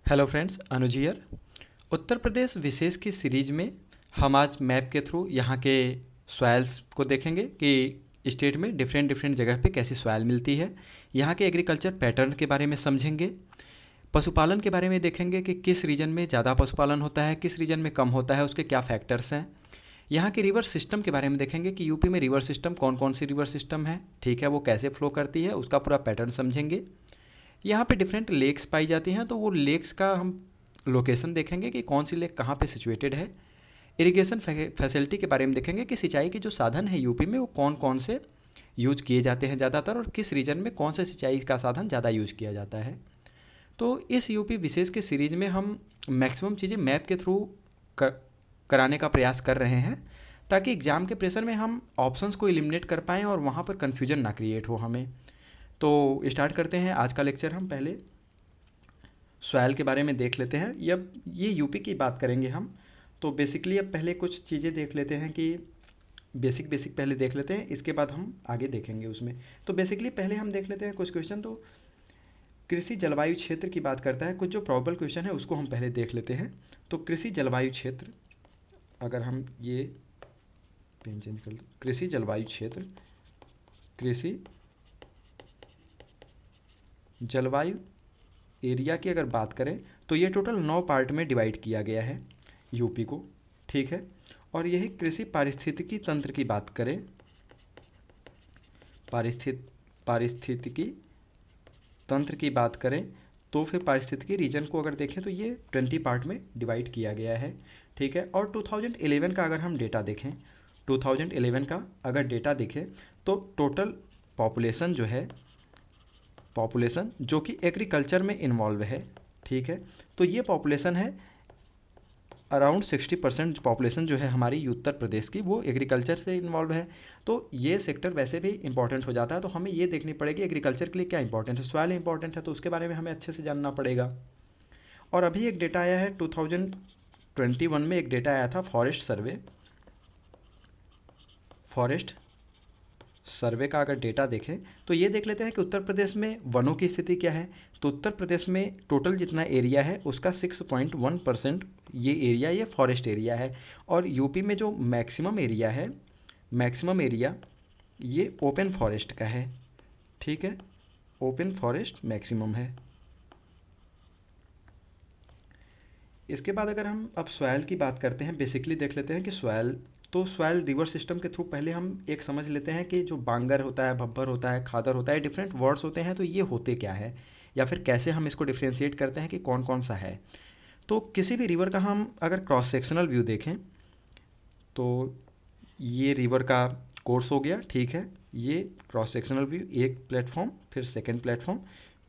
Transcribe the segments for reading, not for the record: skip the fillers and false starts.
Hello friends, Anuj here. Uttar Pradesh विशेष की series में हम आज मैप के थ्रू यहाँ के सॉइल्स को देखेंगे कि स्टेट में डिफरेंट डिफरेंट जगह पे कैसी सॉइल मिलती है। यहाँ के एग्रीकल्चर पैटर्न के बारे में समझेंगे। पशुपालन के बारे में देखेंगे कि किस रीजन में ज़्यादा पशुपालन होता है, किस रीजन में कम होता है, उसके क्या फैक्टर्स हैं। यहाँ के रिवर सिस्टम के बारे में देखेंगे कि यूपी में रिवर सिस्टम कौन कौन सी रिवर सिस्टम है, ठीक है, वो कैसे फ्लो करती है, उसका पूरा पैटर्न समझेंगे। यहाँ पे डिफरेंट लेक्स पाई जाती हैं, तो वो लेक्स का हम लोकेशन देखेंगे कि कौन सी लेक कहाँ पे सिचुएटेड है। इरिगेशन फैसिलिटी के बारे में देखेंगे कि सिंचाई के जो साधन है यूपी में वो कौन कौन से यूज किए जाते हैं ज़्यादातर, और किस रीजन में कौन से सिंचाई का साधन ज़्यादा यूज किया जाता है। तो इस यूपी विशेष के सीरीज में हम मैक्सिमम चीज़ें मैप के थ्रू कराने का प्रयास कर रहे हैं, ताकि एग्ज़ाम के प्रेशर में हम ऑप्शंस को एलिमिनेट कर पाएँ और वहाँ पर कन्फ्यूजन ना क्रिएट हो हमें। तो स्टार्ट करते हैं आज का लेक्चर। हम पहले सॉइल के बारे में देख लेते हैं। अब ये यूपी की बात करेंगे हम, तो बेसिकली अब पहले कुछ चीज़ें देख लेते हैं कि बेसिक पहले देख लेते हैं, इसके बाद हम आगे देखेंगे उसमें। तो बेसिकली पहले हम देख लेते हैं कुछ क्वेश्चन। तो कृषि जलवायु क्षेत्र की बात करता है, कुछ जो प्रॉबल क्वेश्चन है उसको हम पहले देख लेते हैं। तो कृषि जलवायु क्षेत्र, अगर हम ये पेन चेंज कर लो, कृषि जलवायु क्षेत्र, कृषि जलवायु एरिया की अगर बात करें तो ये टोटल 9 पार्ट में डिवाइड किया गया है यूपी को, ठीक है। और यही कृषि पारिस्थितिकी तंत्र की बात करें, पारिस्थितिकी तंत्र की बात करें तो फिर पारिस्थितिकी रीजन को अगर देखें तो ये 20 पार्ट में डिवाइड किया गया है, ठीक है। और 2011 का अगर हम डेटा देखें, 2011 का अगर डेटा देखें तो टोटल पॉपुलेशन जो है, पॉपुलेशन जो कि एग्रीकल्चर में इन्वॉल्व है, ठीक है, तो ये पॉपुलेशन है अराउंड 60% पॉपुलेशन जो है हमारी उत्तर प्रदेश की, वो एग्रीकल्चर से इन्वॉल्व है। तो ये सेक्टर वैसे भी इंपॉर्टेंट हो जाता है, तो हमें ये देखनी पड़ेगी एग्रीकल्चर के लिए क्या इंपॉर्टेंट है। सॉइल इंपॉर्टेंट है तो उसके बारे में हमें अच्छे से जानना पड़ेगा। और अभी एक डेटा आया है 2021 में, एक डेटा आया था फॉरेस्ट सर्वे का अगर डेटा देखें तो ये देख लेते हैं कि उत्तर प्रदेश में वनों की स्थिति क्या है। तो उत्तर प्रदेश में टोटल जितना एरिया है उसका 6.1% ये एरिया, ये फॉरेस्ट एरिया है। और यूपी में जो मैक्सिमम एरिया है, मैक्सिमम एरिया ये ओपन फॉरेस्ट का है, ठीक है, ओपन फॉरेस्ट मैक्सिमम है। इसके बाद अगर हम अब सॉइल की बात करते हैं, बेसिकली देख लेते हैं कि सॉइल, तो सॉइल रिवर सिस्टम के थ्रू पहले हम एक समझ लेते हैं कि जो बांगर होता है, भब्बर होता है, खादर होता है, डिफरेंट वर्ड्स होते हैं, तो ये होते क्या है या फिर कैसे हम इसको डिफ्रेंशिएट करते हैं कि कौन कौन सा है। तो किसी भी रिवर का हम अगर क्रॉस सेक्शनल व्यू देखें तो ये रिवर का कोर्स हो गया, ठीक है, ये क्रॉस सेक्शनल व्यू, एक प्लेटफॉर्म, फिर सेकेंड प्लेटफॉर्म,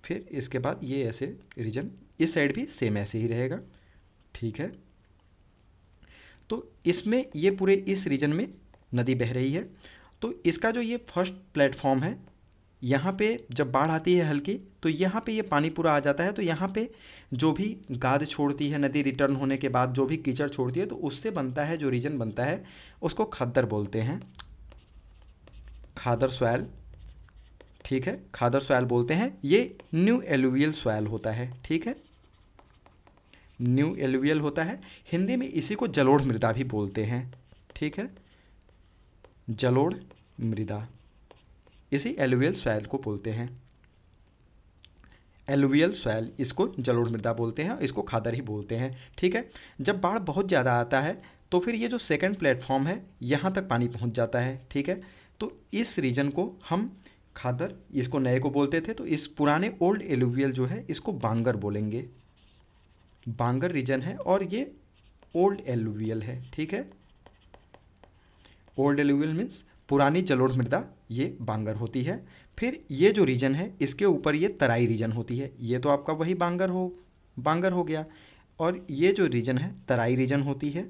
फिर इसके बाद ये ऐसे रीजन, इस साइड भी सेम ऐसे ही रहेगा, ठीक है। तो इसमें ये पूरे इस रीजन में नदी बह रही है। तो इसका जो ये फर्स्ट प्लेटफॉर्म है, यहाँ पे जब बाढ़ आती है हल्की तो यहाँ पे ये पानी पूरा आ जाता है। तो यहाँ पे जो भी गाद छोड़ती है नदी रिटर्न होने के बाद, जो भी कीचड़ छोड़ती है, तो उससे बनता है जो रीजन बनता है उसको खद्दर बोलते हैं, खादर सॉइल, ठीक है, खादर सॉइल बोलते हैं। ये न्यू एलुवियल सॉइल होता है, ठीक है, न्यू एलुवियल होता है। हिंदी में इसी को जलोढ़ मृदा भी बोलते हैं, ठीक है, जलोढ़ मृदा, इसी एलुवियल सॉइल को बोलते हैं। एलुवियल सॉइल, इसको जलोढ़ मृदा बोलते हैं, इसको खादर ही बोलते हैं, ठीक है। जब बाढ़ बहुत ज़्यादा आता है तो फिर ये जो सेकंड प्लेटफॉर्म है यहाँ तक पानी पहुँच जाता है, ठीक है। तो इस रीजन को हम खादर, इसको नए को बोलते थे, तो इस पुराने ओल्ड एलुवियल जो है इसको बांगर बोलेंगे, बांगर रीजन है। और ये ओल्ड एलुवियल है, ठीक है, ओल्ड एलुवियल मीन्स पुरानी जलोढ़ मृदा, ये बांगर होती है। फिर ये जो रीजन है इसके ऊपर ये तराई रीजन होती है, ये तो आपका वही बांगर हो गया। और ये जो रीजन है तराई रीजन होती है।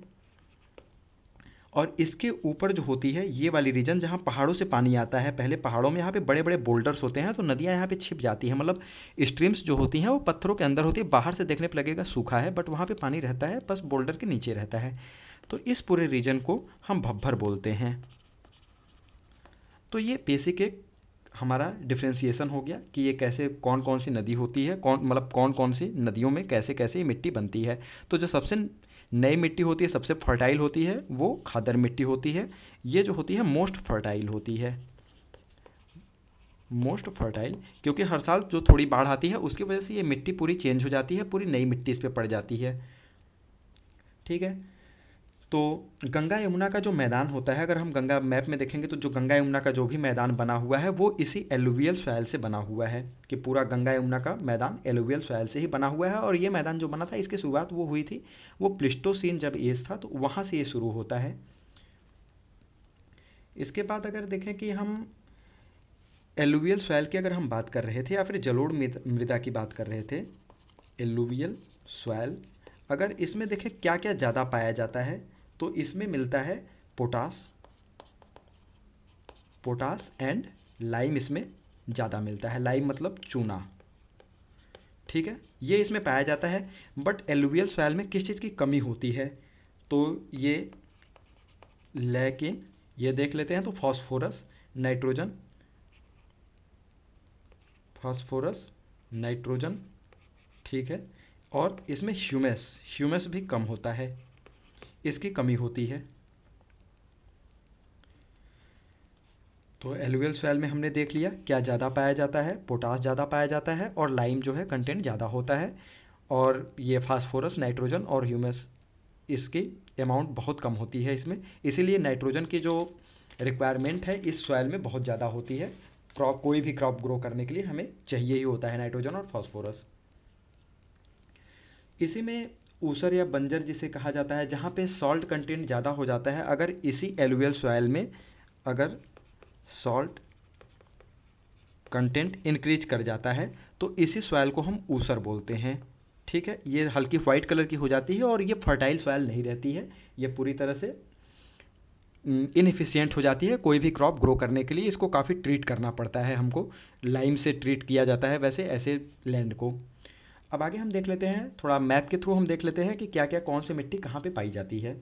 और इसके ऊपर जो होती है ये वाली रीजन जहाँ पहाड़ों से पानी आता है, पहले पहाड़ों में यहाँ पे बड़े बड़े बोल्डर्स होते हैं, तो नदियाँ यहाँ पे छिप जाती हैं, मतलब स्ट्रीम्स जो होती हैं वो पत्थरों के अंदर होती है, बाहर से देखने पर लगेगा सूखा है बट वहाँ पे पानी रहता है, बस बोल्डर के नीचे रहता है। तो इस पूरे रीजन को हम भब्बर बोलते हैं। तो ये बेसिक एक हमारा डिफ्रेंसिएशन हो गया कि ये कैसे कौन कौन सी नदी होती है, कौन कौन सी नदियों में कैसे कैसे ये मिट्टी बनती है। तो जो सबसे नई मिट्टी होती है, सबसे फर्टाइल होती है, वो खादर मिट्टी होती है। ये जो होती है मोस्ट फर्टाइल होती है, मोस्ट फर्टाइल, क्योंकि हर साल जो थोड़ी बाढ़ आती है उसकी वजह से ये मिट्टी पूरी चेंज हो जाती है, पूरी नई मिट्टी इस पर पड़ जाती है। ठीक है। तो गंगा यमुना का जो मैदान होता है, अगर हम गंगा मैप में देखेंगे तो जो गंगा यमुना का जो भी मैदान बना हुआ है वो इसी एलुवियल सॉइल से बना हुआ है, कि पूरा गंगा यमुना का मैदान एलुवियल सॉइल से ही बना हुआ है। और ये मैदान जो बना था इसकी शुरुआत वो हुई थी, वो प्लिस्टोसीन जब एज था तो वहाँ से ये शुरू होता है। इसके बाद अगर देखें कि हम एलुवियल सॉइल की अगर हम बात कर रहे थे या फिर जलोढ़ मृदा की बात कर रहे थे, एलुवियल सॉइल, अगर इसमें देखें क्या क्या ज़्यादा पाया जाता है, तो इसमें मिलता है पोटास, पोटास एंड लाइम इसमें ज़्यादा मिलता है। लाइम मतलब चूना। ठीक है, ये इसमें पाया जाता है। बट एलुवियल सॉइल में किस चीज़ की कमी होती है, तो ये लेकिन ये देख लेते हैं, तो फास्फोरस, नाइट्रोजन, फास्फोरस, नाइट्रोजन, ठीक है, और इसमें ह्यूमस, ह्यूमस भी कम होता है, इसकी कमी होती है। तो एलुवियल सॉइल में हमने देख लिया क्या ज़्यादा पाया जाता है, पोटास ज़्यादा पाया जाता है और लाइम जो है कंटेंट ज़्यादा होता है, और ये फास्फोरस, नाइट्रोजन और ह्यूमस इसकी अमाउंट बहुत कम होती है इसमें। इसीलिए नाइट्रोजन की जो रिक्वायरमेंट है इस सॉइल में बहुत ज़्यादा होती है। क्रॉप, कोई भी क्रॉप ग्रो करने के लिए हमें चाहिए ही होता है नाइट्रोजन और फास्फोरस। इसी में ऊसर या बंजर जिसे कहा जाता है, जहाँ पे सॉल्ट कंटेंट ज़्यादा हो जाता है, अगर इसी एलुवियल सॉइल में अगर सॉल्ट कंटेंट इंक्रीज कर जाता है तो इसी सॉइल को हम ऊसर बोलते हैं। ठीक है, ये हल्की वाइट कलर की हो जाती है और ये फर्टाइल सॉइल नहीं रहती है, ये पूरी तरह से इनएफिशिएंट हो जाती है कोई भी क्रॉप ग्रो करने के लिए। इसको काफ़ी ट्रीट करना पड़ता है हमको, लाइम से ट्रीट किया जाता है वैसे ऐसे लैंड को। अब आगे हम देख लेते हैं, थोड़ा मैप के थ्रू हम देख लेते हैं कि क्या क्या कौन सी मिट्टी कहाँ पे पाई जाती है।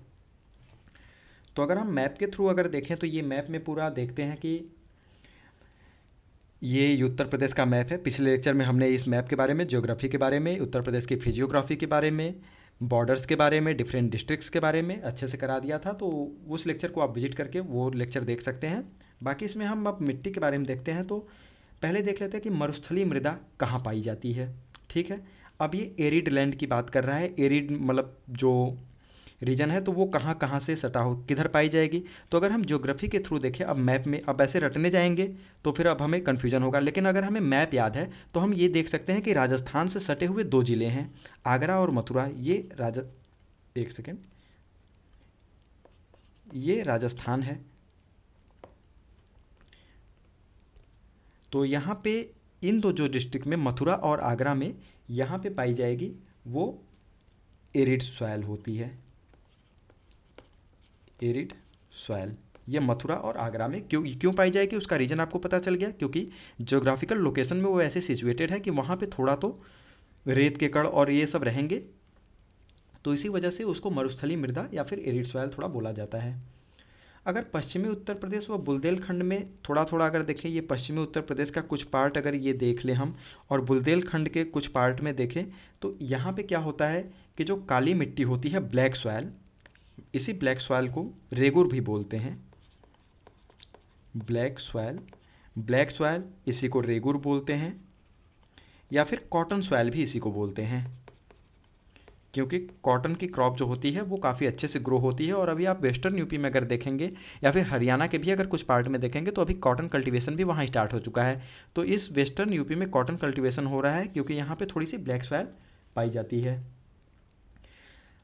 तो अगर हम मैप के थ्रू अगर देखें तो ये मैप में पूरा देखते हैं कि ये उत्तर प्रदेश का मैप है। पिछले लेक्चर में हमने इस मैप के बारे में, ज्योग्राफी के बारे में, उत्तर प्रदेश की फिजियोग्राफी के बारे में, बॉर्डर्स के बारे में, डिफरेंट डिस्ट्रिक्ट्स के बारे में अच्छे से करा दिया था। तो उस लेक्चर को आप विजिट करके वो लेक्चर देख सकते हैं। बाकी इसमें हम अब मिट्टी के बारे में देखते हैं। तो पहले देख लेते हैं कि मरुस्थलीय मृदा कहाँ पाई जाती है। ठीक है, अब ये एरिड लैंड की बात कर रहा है। एरिड मतलब जो रीजन है तो वो कहाँ कहाँ से सटा हो, किधर पाई जाएगी। तो अगर हम ज्योग्राफी के थ्रू देखें, अब मैप में अब ऐसे रटने जाएंगे तो फिर अब हमें कन्फ्यूजन होगा, लेकिन अगर हमें मैप याद है तो हम ये देख सकते हैं कि राजस्थान से सटे हुए दो ज़िले हैं, आगरा और मथुरा। ये एक सेकेंड, ये राजस्थान है। तो यहाँ पे इन दो जो डिस्ट्रिक्ट में, मथुरा और आगरा में, यहाँ पे पाई जाएगी वो एरिड सॉइल होती है, एरिड सॉइल। ये मथुरा और आगरा में क्यों क्यों पाई जाएगी उसका रीज़न आपको पता चल गया, क्योंकि ज्योग्राफिकल लोकेशन में वो ऐसे सिचुएटेड है कि वहाँ पे थोड़ा तो रेत के कण और ये सब रहेंगे, तो इसी वजह से उसको मरुस्थलीय मृदा या फिर एरिड सॉइल थोड़ा बोला जाता है। अगर पश्चिमी उत्तर प्रदेश व बुंदेलखंड में थोड़ा थोड़ा अगर देखें, ये पश्चिमी उत्तर प्रदेश का कुछ पार्ट अगर ये देख लें हम, और बुंदेलखंड के कुछ पार्ट में देखें, तो यहाँ पे क्या होता है कि जो काली मिट्टी होती है, ब्लैक सॉइल, इसी ब्लैक सॉइल को रेगुर भी बोलते हैं। ब्लैक सॉइल, ब्लैक सॉइल इसी को रेगुर बोलते हैं, या फिर कॉटन सॉइल भी इसी को बोलते हैं, क्योंकि कॉटन की क्रॉप जो होती है वो काफ़ी अच्छे से ग्रो होती है। और अभी आप वेस्टर्न यूपी में अगर देखेंगे या फिर हरियाणा के भी अगर कुछ पार्ट में देखेंगे तो अभी कॉटन कल्टीवेशन भी वहाँ स्टार्ट हो चुका है। तो इस वेस्टर्न यूपी में कॉटन कल्टीवेशन हो रहा है क्योंकि यहाँ पे थोड़ी सी ब्लैक सॉइल पाई जाती है।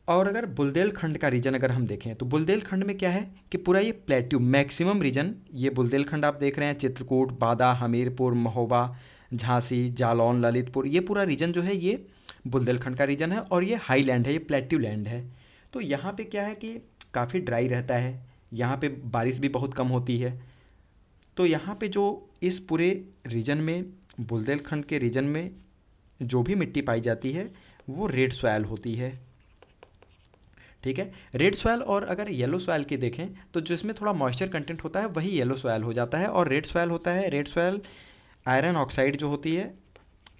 और अगर बुंदेलखंड का रीजन अगर हम देखें तो बुंदेलखंड में क्या है कि पूरा ये प्लेट्यू मैक्सिमम रीजन, ये बुंदेलखंड आप देख रहे हैं, चित्रकूट, बादा, हमीरपुर, महोबा, झांसी, जालौन, ललितपुर, ये पूरा रीजन जो है ये बुंदेलखंड का रीजन है। और ये हाई लैंड है, ये प्लेट्यू लैंड है। तो यहाँ पे क्या है कि काफ़ी ड्राई रहता है, यहाँ पे बारिश भी बहुत कम होती है। तो यहाँ पे जो इस पूरे रीजन में, बुंदेलखंड के रीजन में जो भी मिट्टी पाई जाती है वो रेड सॉइल होती है। ठीक है। रेड सॉयल और अगर येलो सॉयल की देखें तो जिसमें थोड़ा मॉइस्चर कंटेंट होता है वही येलो सॉयल हो जाता है, और रेड सॉयल होता है, रेड सॉयल आयरन ऑक्साइड जो होती है,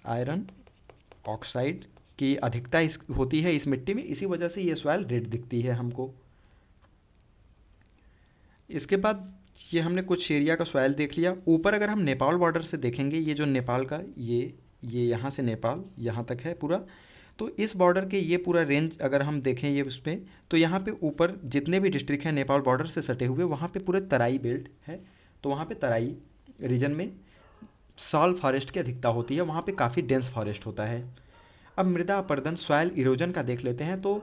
आयरन ऑक्साइड की अधिकता इस होती है इस मिट्टी में, इसी वजह से ये सॉयल रेड दिखती है हमको। इसके बाद ये हमने कुछ एरिया का सॉयल देख लिया। ऊपर अगर हम नेपाल बॉर्डर से देखेंगे, ये जो नेपाल का ये यहाँ से नेपाल यहाँ तक है पूरा, तो इस बॉर्डर के ये पूरा रेंज अगर हम देखें ये उसमें, तो यहाँ पे ऊपर जितने भी डिस्ट्रिक्ट हैं नेपाल बॉर्डर से सटे हुए, वहाँ पे पूरे तराई बेल्ट है। तो वहाँ पे तराई रीजन में साल फॉरेस्ट की अधिकता होती है, वहाँ पे काफ़ी डेंस फॉरेस्ट होता है। अब मृदा अपरदन सॉयल इरोजन का देख लेते हैं। तो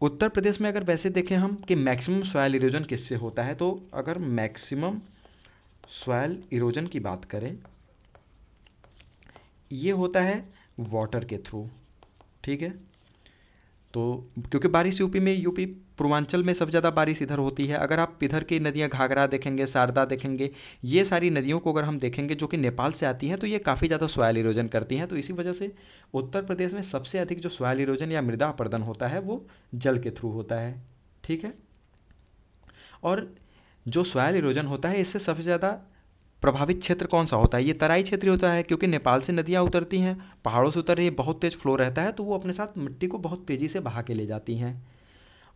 उत्तर प्रदेश में अगर वैसे देखें हम कि मैक्सिमम सॉयल इरोजन किससे होता है, तो अगर मैक्सिमम सॉयल इरोजन की बात करें, ये होता है वाटर के थ्रू, ठीक है। तो क्योंकि बारिश यूपी पूर्वांचल में सबसे ज़्यादा बारिश इधर होती है। अगर आप इधर की नदियाँ घाघरा देखेंगे, शारदा देखेंगे, ये सारी नदियों को अगर हम देखेंगे जो कि नेपाल से आती हैं, तो ये काफ़ी ज़्यादा सॉयल इरोजन करती हैं। तो इसी वजह से उत्तर प्रदेश में सबसे अधिक जो सॉयल इरोजन या मृदा अपरदन होता है वो जल के थ्रू होता है, ठीक है। और जो सॉयल इरोजन होता है इससे सबसे ज़्यादा प्रभावित क्षेत्र कौन सा होता है, ये तराई क्षेत्र होता है, क्योंकि नेपाल से नदियाँ उतरती हैं, पहाड़ों से उतर रही है, बहुत तेज़ फ्लो रहता है, तो वो अपने साथ मिट्टी को बहुत तेज़ी से बहा के ले जाती हैं।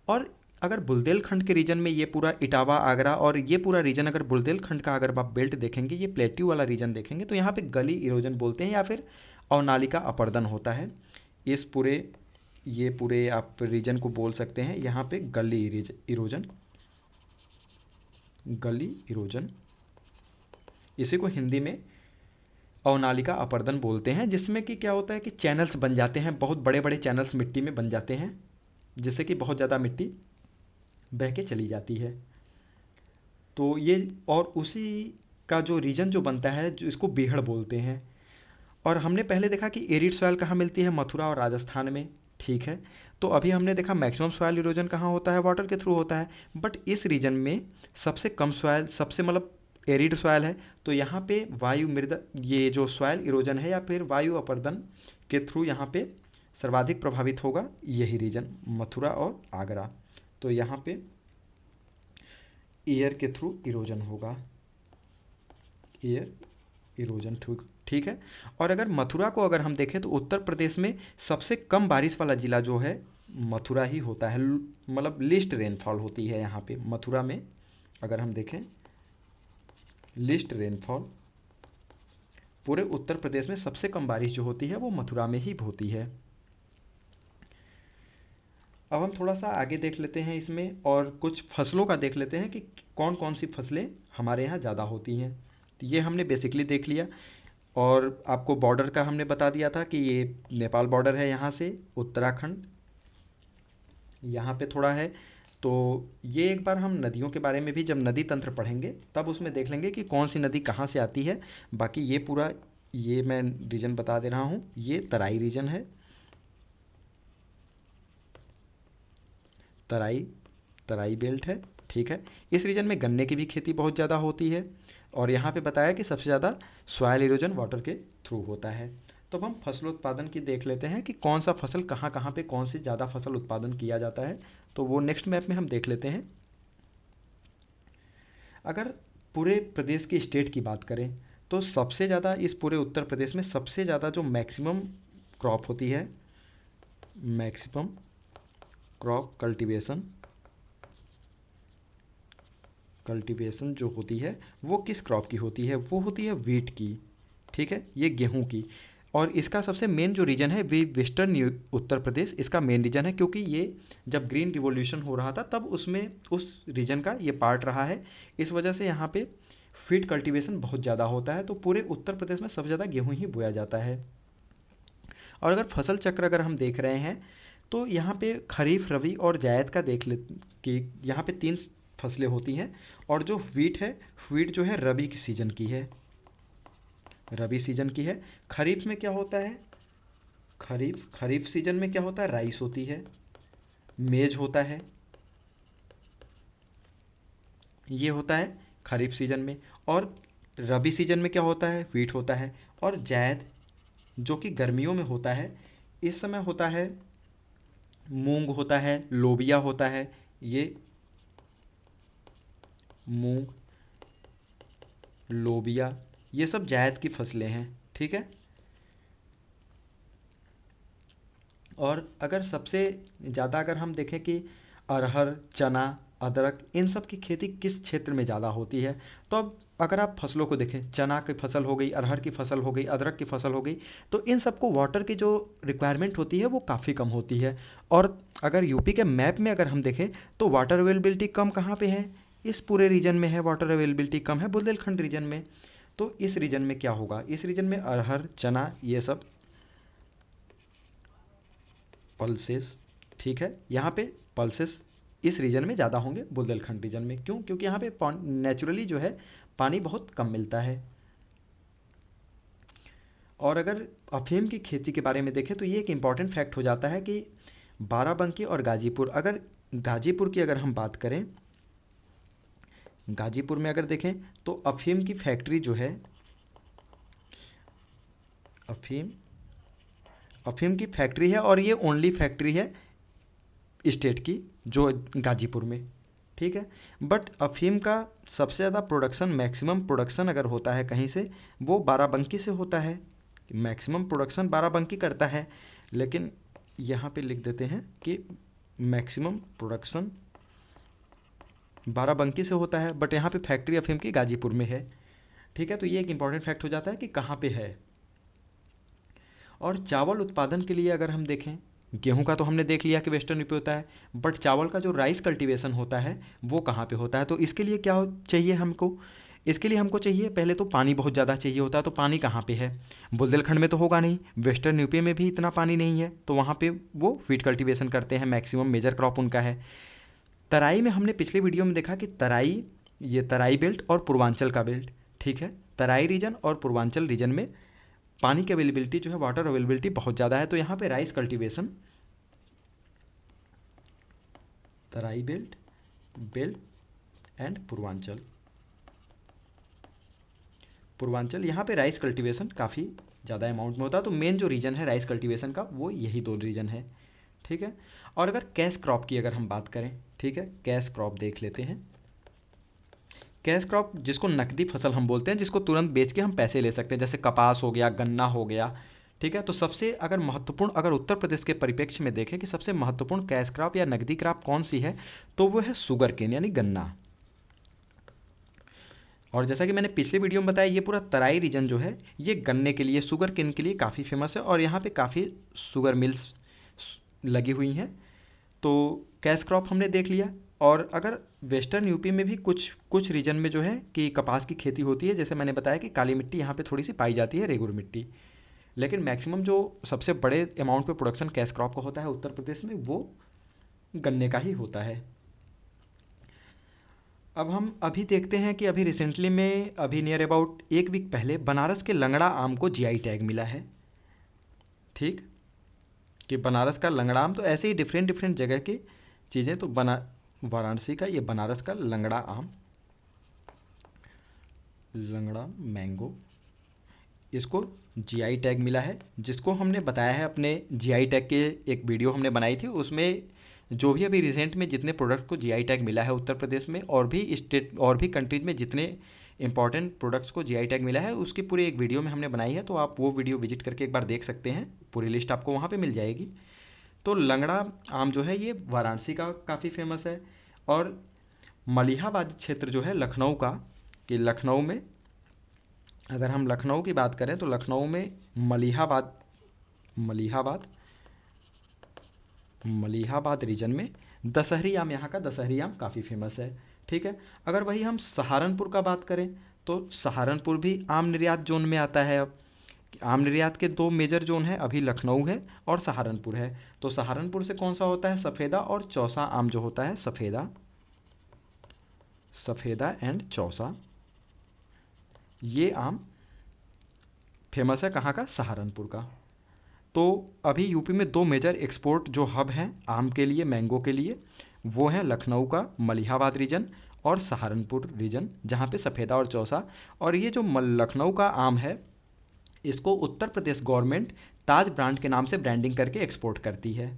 और अगर बुंदेलखंड के रीजन में ये पूरा इटावा, आगरा और ये पूरा रीजन, अगर बुंदेलखंड का अगर आप बेल्ट देखेंगे, ये प्लेट्यू वाला रीजन देखेंगे, तो यहाँ पे गली इरोजन बोलते हैं या फिर अवनालिका अपरदन होता है। इस पूरे ये पूरे आप रीजन को बोल सकते हैं यहाँ पे गली इरोजन, गली इरोजन, इसी को हिंदी में अवनालिका अपरदन बोलते हैं, जिसमें कि क्या होता है कि चैनल्स बन जाते हैं, बहुत बड़े बड़े चैनल्स मिट्टी में बन जाते हैं, जिससे कि बहुत ज़्यादा मिट्टी बह के चली जाती है। तो ये और उसी का जो रीजन जो बनता है, जो इसको बीहड़ बोलते हैं। और हमने पहले देखा कि एरिड सॉइल कहाँ मिलती है, मथुरा और राजस्थान में, ठीक है। तो अभी हमने देखा मैक्सिमम सॉइल इरोजन कहाँ होता है, वाटर के थ्रू होता है। बट इस रीजन में सबसे कम सॉइल, सबसे मतलब एरिड सॉइल है, तो यहाँ पे वायु मृदा, ये जो सॉइल इरोजन है या फिर वायु अपरदन के थ्रू यहाँ पे सर्वाधिक प्रभावित होगा यही रीजन, मथुरा और आगरा। तो यहाँ पे एयर के थ्रू इरोजन होगा, एयर इरोजन, ठीक है। और अगर मथुरा को अगर हम देखें तो उत्तर प्रदेश में सबसे कम बारिश वाला ज़िला जो है मथुरा ही होता है, मतलब लिस्ट रेनफॉल होती है यहाँ पे मथुरा में। अगर हम देखें लिस्ट रेनफॉल, पूरे उत्तर प्रदेश में सबसे कम बारिश जो होती है वो मथुरा में ही होती है। अब हम थोड़ा सा आगे देख लेते हैं इसमें, और कुछ फसलों का देख लेते हैं कि कौन कौन सी फसलें हमारे यहाँ ज़्यादा होती हैं। तो ये हमने बेसिकली देख लिया, और आपको बॉर्डर का हमने बता दिया था कि ये नेपाल बॉर्डर है, यहाँ से उत्तराखंड यहाँ पे थोड़ा है। तो ये एक बार हम नदियों के बारे में भी जब नदी तंत्र पढ़ेंगे तब उसमें देख लेंगे कि कौन सी नदी कहाँ से आती है। बाकी ये पूरा ये मैं रीजन बता दे रहा हूँ, ये तराई रीजन है, तराई बेल्ट है, ठीक है। इस रीजन में गन्ने की भी खेती बहुत ज़्यादा होती है, और यहाँ पे बताया कि सबसे ज़्यादा सॉयल इरोजन वाटर के थ्रू होता है। तो अब हम फसल उत्पादन की देख लेते हैं कि कौन सा फसल कहाँ कहाँ पे कौन सी ज़्यादा फसल उत्पादन किया जाता है। तो वो नेक्स्ट मैप में हम देख लेते हैं। अगर पूरे प्रदेश की स्टेट की बात करें तो सबसे ज़्यादा इस पूरे उत्तर प्रदेश में सबसे ज़्यादा जो मैक्सिमम क्रॉप होती है, मैक्सिमम क्रॉप कल्टीवेशन जो होती है वो किस क्रॉप की होती है, वो होती है वीट की, ठीक है, ये गेहूं की। और इसका सबसे मेन जो रीजन है वे वेस्टर्न उत्तर प्रदेश इसका मेन रीजन है, क्योंकि ये जब ग्रीन रिवॉल्यूशन हो रहा था तब उसमें उस रीजन का ये पार्ट रहा है। इस वजह से यहाँ पे फीड कल्टीवेशन बहुत ज़्यादा होता है, तो पूरे उत्तर प्रदेश में सबसे ज़्यादा गेहूँ ही बोया जाता है। और अगर फसल चक्र अगर हम देख रहे हैं तो यहाँ पे खरीफ, रबी और जायद का देख ले कि यहाँ पे 3 फसलें होती हैं। और जो वीट है, वीट जो है रबी की सीजन की है, रबी सीजन की है। खरीफ में क्या होता है, खरीफ सीजन में क्या होता है, राइस होती है, मेज होता है, ये होता है खरीफ सीजन में। और रबी सीजन में क्या होता है, वीट होता है। और जायद जो कि गर्मियों में होता है, इस समय होता है मूंग होता है, लोबिया होता है, ये मूंग, लोबिया, ये सब जायद की फसलें हैं। ठीक है। और अगर सबसे ज़्यादा अगर हम देखें कि अरहर, चना, अदरक, इन सब की खेती किस क्षेत्र में ज़्यादा होती है, तो अब अगर आप फसलों को देखें, चना की फसल हो गई, अरहर की फसल हो गई, अदरक की फसल हो गई, तो इन सबको वाटर की जो रिक्वायरमेंट होती है वो काफ़ी कम होती है। और अगर यूपी के मैप में अगर हम देखें तो वाटर अवेलेबिलिटी कम कहाँ पे है, इस पूरे रीजन में है। वाटर अवेलेबिलिटी कम है बुंदेलखंड रीजन में। तो इस रीजन में क्या होगा, इस रीजन में अरहर, चना, ये सब पल्सेस। ठीक है, यहाँ पे पल्सेस इस रीजन में ज़्यादा होंगे बुंदेलखंड रीजन में। क्यों? क्योंकि यहाँ पे नेचुरली जो है पानी बहुत कम मिलता है। और अगर अफीम की खेती के बारे में देखें तो ये एक इम्पॉर्टेंट फैक्ट हो जाता है कि बाराबंकी और गाजीपुर, अगर गाजीपुर की अगर हम बात करें, गाजीपुर में अगर देखें तो अफीम की फैक्ट्री जो है, अफीम अफीम की फैक्ट्री है, और ये ओनली फैक्ट्री है स्टेट की जो गाजीपुर में। ठीक है। बट अफीम का सबसे ज़्यादा प्रोडक्शन, मैक्सिमम प्रोडक्शन अगर होता है कहीं से, वो बाराबंकी से होता है। मैक्सिमम प्रोडक्शन बाराबंकी करता है, लेकिन यहाँ पे लिख देते हैं कि मैक्सिमम प्रोडक्शन बाराबंकी से होता है, बट यहाँ पे फैक्ट्री अफीम की गाजीपुर में है। ठीक है। तो ये एक इम्पॉर्टेंट फैक्ट हो जाता है कि कहाँ पे है। और चावल उत्पादन के लिए अगर हम देखें, गेहूं का तो हमने देख लिया कि वेस्टर्न यूपी होता है, बट चावल का जो राइस कल्टीवेशन होता है वो कहाँ पे होता है। तो इसके लिए क्या चाहिए हमको, इसके लिए हमको चाहिए पहले तो पानी बहुत ज़्यादा चाहिए होता है। तो पानी कहाँ पे है, बुंदेलखंड में तो होगा नहीं, वेस्टर्न यूपी में भी इतना पानी नहीं है, तो वहाँ पे वो वीट कल्टीवेशन करते हैं, मैक्सिमम मेजर क्रॉप उनका है। तराई में हमने पिछले वीडियो में देखा कि तराई, ये तराई बेल्ट और पूर्वांचल का बेल्ट। ठीक है। तराई रीजन और पूर्वांचल रीजन में पानी की अवेलेबिलिटी जो है, वाटर अवेलेबिलिटी बहुत ज़्यादा है। तो यहाँ पे rice cultivation, Terai belt, belt and Purvanchal, Purvanchal, यहाँ पे राइस कल्टीवेशन काफ़ी ज़्यादा अमाउंट में होता है। तो मेन जो रीजन है राइस कल्टीवेशन का वो यही दो रीजन है। ठीक है। और अगर कैश क्रॉप की अगर हम बात करें, ठीक है, कैश क्रॉप देख लेते हैं। कैश क्रॉप जिसको नकदी फसल हम बोलते हैं, जिसको तुरंत बेच के हम पैसे ले सकते हैं, जैसे कपास हो गया, गन्ना हो गया। ठीक है। तो सबसे अगर महत्वपूर्ण, अगर उत्तर प्रदेश के परिप्रेक्ष्य में देखें कि सबसे महत्वपूर्ण कैश क्रॉप या नकदी क्रॉप कौन सी है, तो वो है शुगर केन यानी गन्ना। और जैसा कि मैंने पिछले वीडियो में बताया, ये पूरा तराई रीजन जो है ये गन्ने के लिए, शुगर केन के लिए काफ़ी फेमस है, और यहाँ पे काफ़ी शुगर मिल्स लगी हुई हैं। तो कैश क्रॉप हमने देख लिया। और अगर वेस्टर्न यूपी में भी कुछ कुछ रीजन में जो है कि कपास की खेती होती है, जैसे मैंने बताया कि काली मिट्टी यहाँ पे थोड़ी सी पाई जाती है, रेगुर मिट्टी। लेकिन मैक्सिमम जो सबसे बड़े अमाउंट पे प्रोडक्शन कैश क्रॉप का होता है उत्तर प्रदेश में, वो गन्ने का ही होता है। अब हम अभी देखते हैं कि अभी रिसेंटली में, अभी नियर अबाउट एक वीक पहले, बनारस के लंगड़ा आम को जीआई टैग मिला है। ठीक, कि बनारस का लंगड़ा आम, तो ऐसे ही डिफरेंट डिफरेंट जगह की चीज़ें। तो वाराणसी का ये बनारस का लंगड़ा आम, लंगड़ा मैंगो, इसको जीआई टैग मिला है, जिसको हमने बताया है अपने जीआई टैग के एक वीडियो हमने बनाई थी, उसमें जो भी अभी रिसेंट में जितने प्रोडक्ट को जीआई टैग मिला है उत्तर प्रदेश में, और भी स्टेट और भी कंट्रीज में जितने इंपॉर्टेंट प्रोडक्ट्स को जीआई टैग मिला है, उसकी पूरी एक वीडियो में हमने बनाई है। तो आप वो वीडियो विजिट करके एक बार देख सकते हैं, पूरी लिस्ट आपको वहाँ पे मिल जाएगी। तो लंगड़ा आम जो है ये वाराणसी का काफ़ी फेमस है। और मलिहाबाद क्षेत्र जो है लखनऊ का, कि लखनऊ में अगर हम लखनऊ की बात करें तो लखनऊ में मलिहाबाद, मलिहाबाद मलिहाबाद रीजन में दशहरी आम, यहाँ का दशहरी आम काफ़ी फेमस है। ठीक है। अगर वही हम सहारनपुर का बात करें तो सहारनपुर भी आम निर्यात जोन में आता है। अब आम निर्यात के दो मेजर जोन है, अभी लखनऊ है और सहारनपुर है। तो सहारनपुर से कौन सा होता है, सफ़ेदा और चौसा आम जो होता है, सफ़ेदा, सफ़ेदा एंड चौसा, ये आम फेमस है कहाँ का, सहारनपुर का। तो अभी यूपी में दो मेजर एक्सपोर्ट जो हब हैं आम के लिए, मैंगो के लिए, वो हैं लखनऊ का मलिहाबाद रीजन और सहारनपुर रीजन, जहाँ पे सफ़ेदा और चौसा। और ये जो लखनऊ का आम है, इसको उत्तर प्रदेश गवर्नमेंट ताज ब्रांड के नाम से ब्रांडिंग करके एक्सपोर्ट करती है।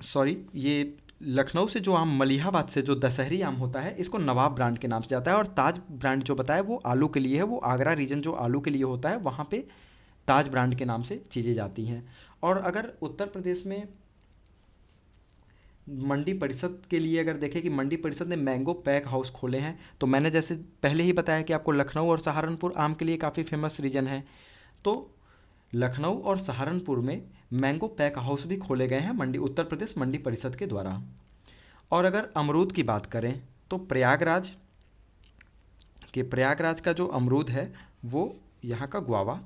सॉरी, ये लखनऊ से जो आम, मलिहाबाद से जो दशहरी आम होता है, इसको नवाब ब्रांड के नाम से जाता है। और ताज ब्रांड जो बताया वो आलू के लिए है, वो आगरा रीजन जो आलू के लिए होता है वहाँ पे ताज ब्रांड के नाम से चीज़ें जाती हैं। और अगर उत्तर प्रदेश में मंडी परिषद के लिए अगर देखें कि मंडी परिषद ने मैंगो पैक हाउस खोले हैं, तो मैंने जैसे पहले ही बताया कि आपको लखनऊ और सहारनपुर आम के लिए काफ़ी फेमस रीजन है। तो लखनऊ और सहारनपुर में मैंगो पैक हाउस भी खोले गए हैं मंडी, उत्तर प्रदेश मंडी परिषद के द्वारा। और अगर अमरूद की बात करें तो प्रयागराज का जो अमरूद है वो यहाँ का गुआवा,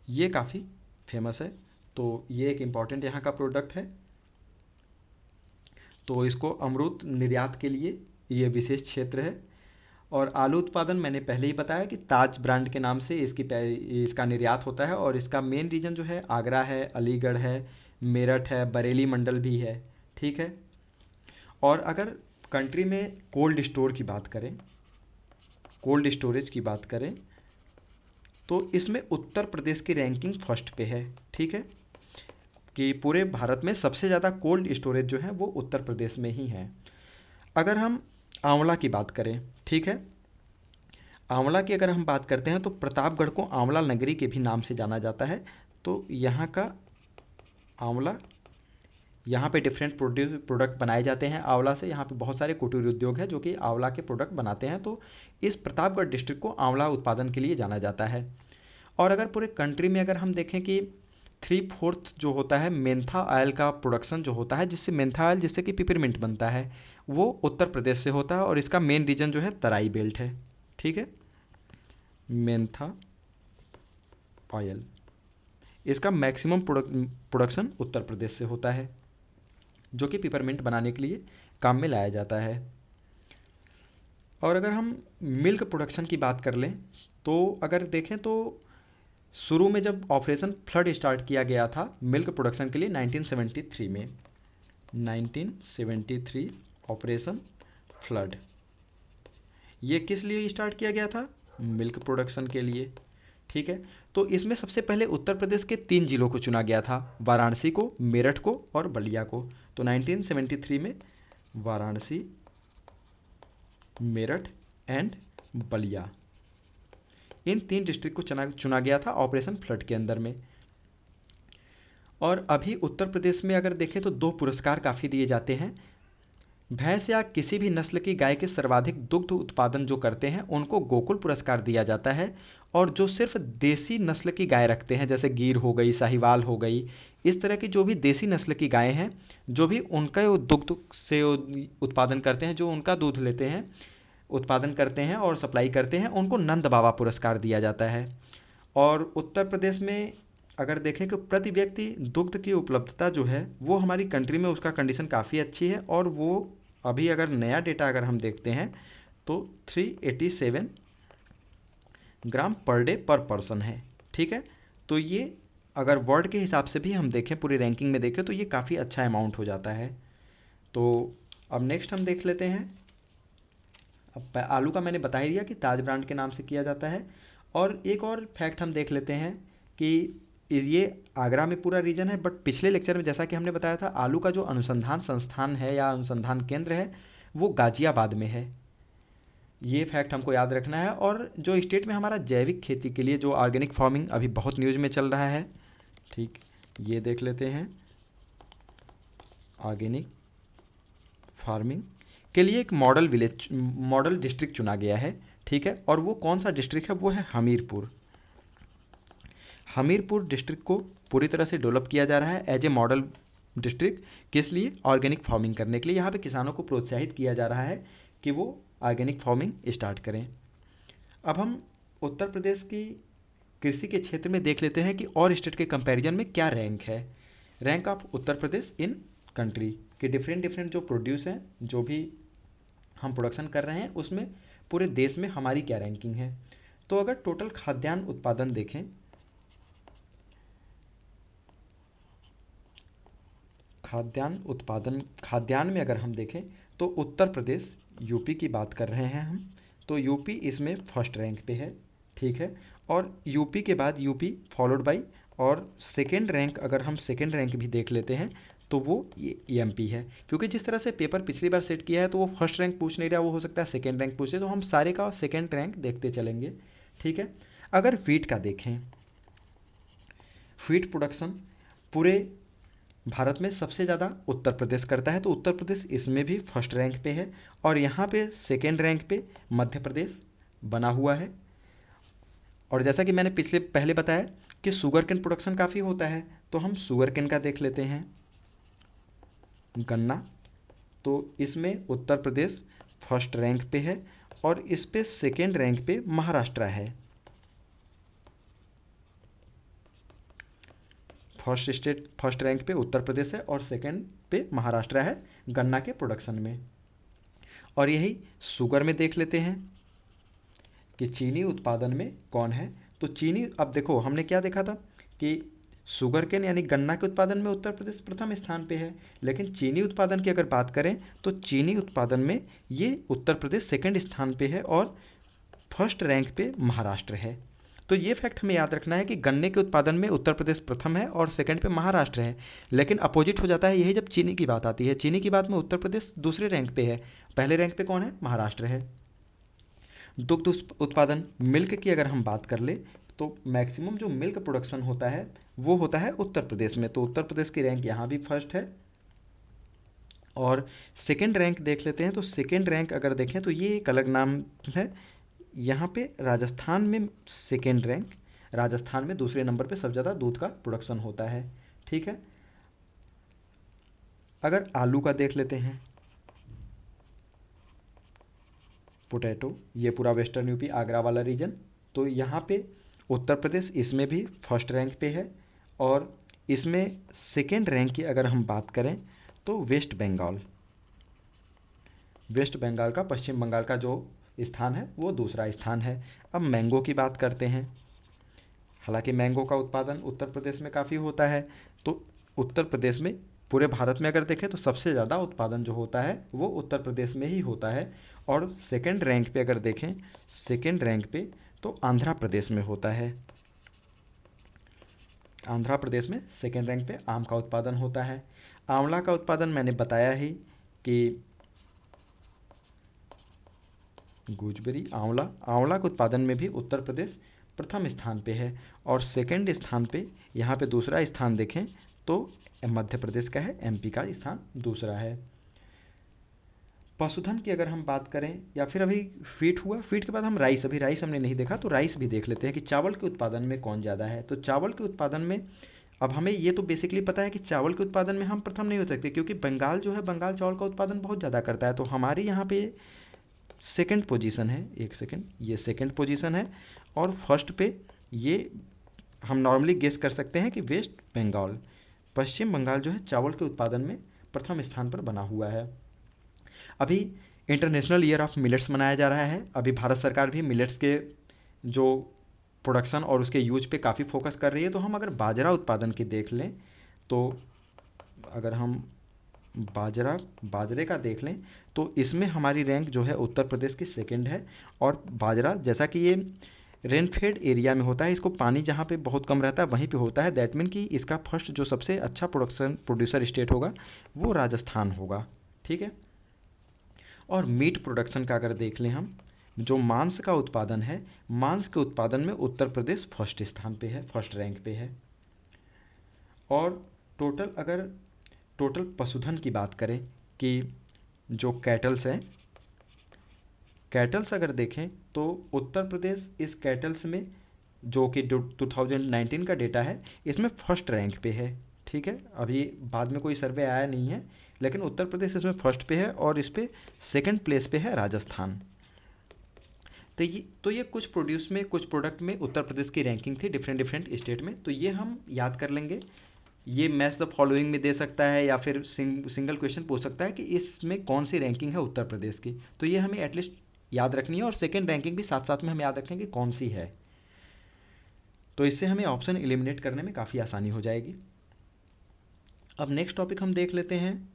ये काफ़ी फेमस है। तो ये एक इम्पॉर्टेंट यहाँ का प्रोडक्ट है। तो इसको अमरूद निर्यात के लिए ये विशेष क्षेत्र है। और आलू उत्पादन मैंने पहले ही बताया कि ताज ब्रांड के नाम से इसका निर्यात होता है। और इसका मेन रीजन जो है आगरा है, अलीगढ़ है, मेरठ है, बरेली मंडल भी है। ठीक है। और अगर कंट्री में कोल्ड स्टोर की बात करें, कोल्ड स्टोरेज की बात करें, तो इसमें उत्तर प्रदेश की रैंकिंग फर्स्ट पे है। ठीक है, कि पूरे भारत में सबसे ज़्यादा कोल्ड स्टोरेज जो है वो उत्तर प्रदेश में ही है। अगर हम आंवला की बात करें, ठीक है, आंवला की अगर हम बात करते हैं तो प्रतापगढ़ को आंवला नगरी के भी नाम से जाना जाता है। तो यहाँ का आंवला, यहाँ पे डिफरेंट प्रोडक्ट बनाए जाते हैं आंवला से। यहाँ पे बहुत सारे कुटीर उद्योग हैं जो कि आंवला के प्रोडक्ट बनाते हैं। तो इस प्रतापगढ़ डिस्ट्रिक्ट को आंवला उत्पादन के लिए जाना जाता है। और अगर पूरे कंट्री में अगर हम देखें कि 3/4 जो होता है मेंथा ऑयल का प्रोडक्शन जो होता है, जिससे मेंथा ऑयल, जिससे कि पिपरमिंट बनता है, वो उत्तर प्रदेश से होता है। और इसका मेन रीजन जो है तराई बेल्ट है। ठीक है, मेंथा ऑयल, इसका मैक्सिमम प्रोडक्शन उत्तर प्रदेश से होता है, जो कि पिपरमिंट बनाने के लिए काम में लाया जाता है। और अगर हम मिल्क प्रोडक्शन की बात कर लें तो अगर देखें तो शुरू में जब ऑपरेशन फ्लड स्टार्ट किया गया था मिल्क प्रोडक्शन के लिए 1973 में, 1973 ऑपरेशन फ्लड, ये किस लिए स्टार्ट किया गया था? मिल्क प्रोडक्शन के लिए। ठीक है, तो इसमें सबसे पहले उत्तर प्रदेश के 3 जिलों को चुना गया था, वाराणसी को, मेरठ को और बलिया को। तो 1973 में Varanasi, Meerut and Ballia, in 3 district को चुना गया था ऑपरेशन फ्लड के अंदर में। और अभी उत्तर प्रदेश में अगर देखें तो 2 पुरस्कार काफ़ी दिए जाते हैं। भैंस या किसी भी नस्ल की गाय के सर्वाधिक दुग्ध उत्पादन जो करते हैं उनको गोकुल पुरस्कार दिया जाता है। और जो सिर्फ देसी नस्ल की गाय रखते हैं, जैसे गीर हो गई, साहिवाल हो गई, इस तरह की जो भी देसी नस्ल की गायें हैं, जो भी उनका दुग्ध से उत्पादन करते हैं, जो उनका दूध लेते हैं, उत्पादन करते हैं और सप्लाई करते हैं, उनको नंद बाबा पुरस्कार दिया जाता है। और उत्तर प्रदेश में अगर देखें कि प्रति व्यक्ति दुग्ध की उपलब्धता जो है वो हमारी कंट्री में उसका कंडीशन काफ़ी अच्छी है। और वो अभी अगर नया डेटा अगर हम देखते हैं तो 387 ग्राम पर डे पर पर्सन है। ठीक है, तो ये अगर वर्ल्ड के हिसाब से भी हम देखें, पूरी रैंकिंग में देखें, तो ये काफ़ी अच्छा अमाउंट हो जाता है। तो अब नेक्स्ट हम देख लेते हैं। अब आलू का मैंने बता ही दिया कि ताज ब्रांड के नाम से किया जाता है। और एक और फैक्ट हम देख लेते हैं कि ये आगरा में पूरा रीजन है, बट पिछले लेक्चर में जैसा कि हमने बताया था आलू का जो अनुसंधान संस्थान है या अनुसंधान केंद्र है वो गाजियाबाद में है। ये फैक्ट हमको याद रखना है। और जो स्टेट में हमारा जैविक खेती के लिए जो ऑर्गेनिक फार्मिंग अभी बहुत न्यूज़ में चल रहा है, ठीक, ये देख लेते हैं। ऑर्गेनिक फार्मिंग के लिए एक मॉडल डिस्ट्रिक्ट चुना गया है। ठीक है, और वो कौन सा डिस्ट्रिक्ट है? वो है हमीरपुर। हमीरपुर डिस्ट्रिक्ट को पूरी तरह से डेवलप किया जा रहा है एज ए मॉडल डिस्ट्रिक्ट। किस लिए? ऑर्गेनिक फार्मिंग करने के लिए। यहाँ पे किसानों को प्रोत्साहित किया जा रहा है कि वो ऑर्गेनिक फार्मिंग स्टार्ट करें। अब हम उत्तर प्रदेश की कृषि के क्षेत्र में देख लेते हैं कि और स्टेट के कंपैरिजन में क्या रैंक है। Rank of Uttar Pradesh in country के डिफरेंट जो प्रोड्यूस हैं, जो भी हम प्रोडक्शन कर रहे हैं, उसमें पूरे देश में हमारी क्या रैंकिंग है। तो अगर टोटल खाद्यान्न उत्पादन देखें, खाद्यान्न में अगर हम देखें तो उत्तर प्रदेश, यूपी की बात कर रहे हैं हम, तो यूपी इसमें फर्स्ट रैंक पे है। ठीक है, और यूपी के बाद यूपी फॉलोड बाई, और सेकेंड रैंक अगर हम सेकेंड रैंक भी देख लेते हैं तो वो ये एमपी है, क्योंकि जिस तरह से पेपर पिछली बार सेट किया है तो वो फर्स्ट रैंक पूछ नहीं रहा, वो हो सकता है सेकेंड रैंक पूछे, तो हम सारे का सेकेंड रैंक देखते चलेंगे। ठीक है। अगर वीट का देखें, वीट प्रोडक्शन पूरे भारत में सबसे ज़्यादा उत्तर प्रदेश करता है, तो उत्तर प्रदेश इसमें भी फर्स्ट रैंक पे है, और यहाँ पे सेकेंड रैंक पे मध्य प्रदेश बना हुआ है। और जैसा कि मैंने पहले बताया कि शुगर केन प्रोडक्शन काफ़ी होता है, तो हम शुगर केन का देख लेते हैं, गन्ना। तो इसमें उत्तर प्रदेश फर्स्ट रैंक पे है, और इस पे सेकेंड रैंक पे महाराष्ट्र है। फर्स्ट रैंक पे उत्तर प्रदेश है और सेकेंड पे महाराष्ट्र है गन्ना के प्रोडक्शन में। और यही शुगर में देख लेते हैं कि चीनी उत्पादन में कौन है। तो चीनी, अब देखो हमने क्या देखा था कि शुगर केन यानी गन्ना के उत्पादन में उत्तर प्रदेश प्रथम स्थान पे है, लेकिन चीनी उत्पादन की अगर बात करें तो चीनी उत्पादन में ये उत्तर प्रदेश सेकंड स्थान पे है और फर्स्ट रैंक पे महाराष्ट्र है। तो ये फैक्ट हमें याद रखना है कि गन्ने के उत्पादन में उत्तर प्रदेश प्रथम है और सेकंड पे महाराष्ट्र है, लेकिन अपोजिट हो जाता है यही जब चीनी की बात आती है। चीनी की बात में उत्तर प्रदेश दूसरे रैंक पे है, पहले रैंक पे कौन है, महाराष्ट्र है। दुग्ध उत्पादन, मिल्क की अगर हम बात कर ले तो मैक्सिमम जो मिल्क प्रोडक्शन होता है वो होता है उत्तर प्रदेश में, तो उत्तर प्रदेश की रैंक यहाँ भी फर्स्ट है। और सेकेंड रैंक देख लेते हैं, तो सेकेंड रैंक अगर देखें तो ये एक अलग नाम है, यहाँ पे राजस्थान में सेकेंड रैंक, राजस्थान में दूसरे नंबर पे सबसे ज़्यादा दूध का प्रोडक्शन होता है। ठीक है। अगर आलू का देख लेते हैं, पोटैटो, ये पूरा वेस्टर्न यूपी आगरा वाला रीजन, तो यहाँ पे उत्तर प्रदेश इसमें भी फर्स्ट रैंक पे है, और इसमें सेकेंड रैंक की अगर हम बात करें तो वेस्ट बंगाल, वेस्ट बंगाल का, पश्चिम बंगाल का जो स्थान है वो दूसरा स्थान है। अब मैंगो की बात करते हैं, हालांकि मैंगो का उत्पादन उत्तर प्रदेश में काफ़ी होता है, तो उत्तर प्रदेश में पूरे भारत में अगर देखें तो सबसे ज़्यादा उत्पादन जो होता है वो उत्तर प्रदेश में ही होता है। और सेकंड रैंक पे अगर देखें, सेकंड रैंक पे तो आंध्र प्रदेश में होता है, आंध्र प्रदेश में सेकंड रैंक पे आम का उत्पादन होता है। आंवला का उत्पादन मैंने बताया ही कि गूजबेरी, आंवला, आंवला के उत्पादन में भी उत्तर प्रदेश प्रथम स्थान पे है, और सेकंड स्थान पे, यहाँ पे दूसरा स्थान देखें तो मध्य प्रदेश का है, एमपी का स्थान दूसरा है। पशुधन की अगर हम बात करें, या फिर अभी फीट हुआ, फीट के बाद हम राइस, अभी राइस हमने नहीं देखा तो राइस भी देख लेते हैं कि चावल के उत्पादन में कौन ज़्यादा है। तो चावल के उत्पादन में अब हमें ये तो बेसिकली पता है कि चावल के उत्पादन में हम प्रथम नहीं हो सकते, क्योंकि बंगाल जो है, बंगाल चावल का उत्पादन बहुत ज़्यादा करता है, तो हमारे यहाँ पे सेकंड पोजीशन है, एक सेकंड, ये सेकंड पोजीशन है, और फर्स्ट पे ये हम नॉर्मली गेस कर सकते हैं कि वेस्ट बंगाल, पश्चिम बंगाल जो है चावल के उत्पादन में प्रथम स्थान पर बना हुआ है। अभी इंटरनेशनल ईयर ऑफ मिलेट्स मनाया जा रहा है, अभी भारत सरकार भी मिलेट्स के जो प्रोडक्शन और उसके यूज पे काफ़ी फोकस कर रही है। तो हम अगर बाजरा उत्पादन की देख लें, तो अगर हम बाजरे का देख लें तो इसमें हमारी रैंक जो है उत्तर प्रदेश की सेकंड है। और बाजरा, जैसा कि ये रेनफेड एरिया में होता है, इसको पानी जहाँ पे बहुत कम रहता है वहीं पे होता है, दैट मीन कि इसका फर्स्ट जो सबसे अच्छा प्रोड्यूसर स्टेट होगा वो राजस्थान होगा। ठीक है। और मीट प्रोडक्शन का अगर देख लें हम, जो मांस का उत्पादन है, मांस के उत्पादन में उत्तर प्रदेश फर्स्ट स्थान पे है, फर्स्ट रैंक पे है। और टोटल पशुधन की बात करें कि जो कैटल्स हैं, कैटल्स अगर देखें तो उत्तर प्रदेश इस कैटल्स में, जो कि 2019 का डेटा है, इसमें फर्स्ट रैंक पे है। ठीक है। अभी बाद में कोई सर्वे आया नहीं है, लेकिन उत्तर प्रदेश इसमें फर्स्ट पे है, और इस पे सेकंड प्लेस पे है राजस्थान। तो ये कुछ कुछ प्रोडक्ट में उत्तर प्रदेश की रैंकिंग थी डिफरेंट स्टेट में, तो ये हम याद कर लेंगे। ये मैच द फॉलोइंग में दे सकता है, या फिर सिंगल क्वेश्चन पूछ सकता है कि इसमें कौन सी रैंकिंग है उत्तर प्रदेश की, तो ये हमें एटलीस्ट याद रखनी है। और सेकंड रैंकिंग भी साथ साथ में हम याद रखें कि कौन सी है, तो इससे हमें ऑप्शन एलिमिनेट करने में काफ़ी आसानी हो जाएगी। अब नेक्स्ट टॉपिक हम देख लेते हैं,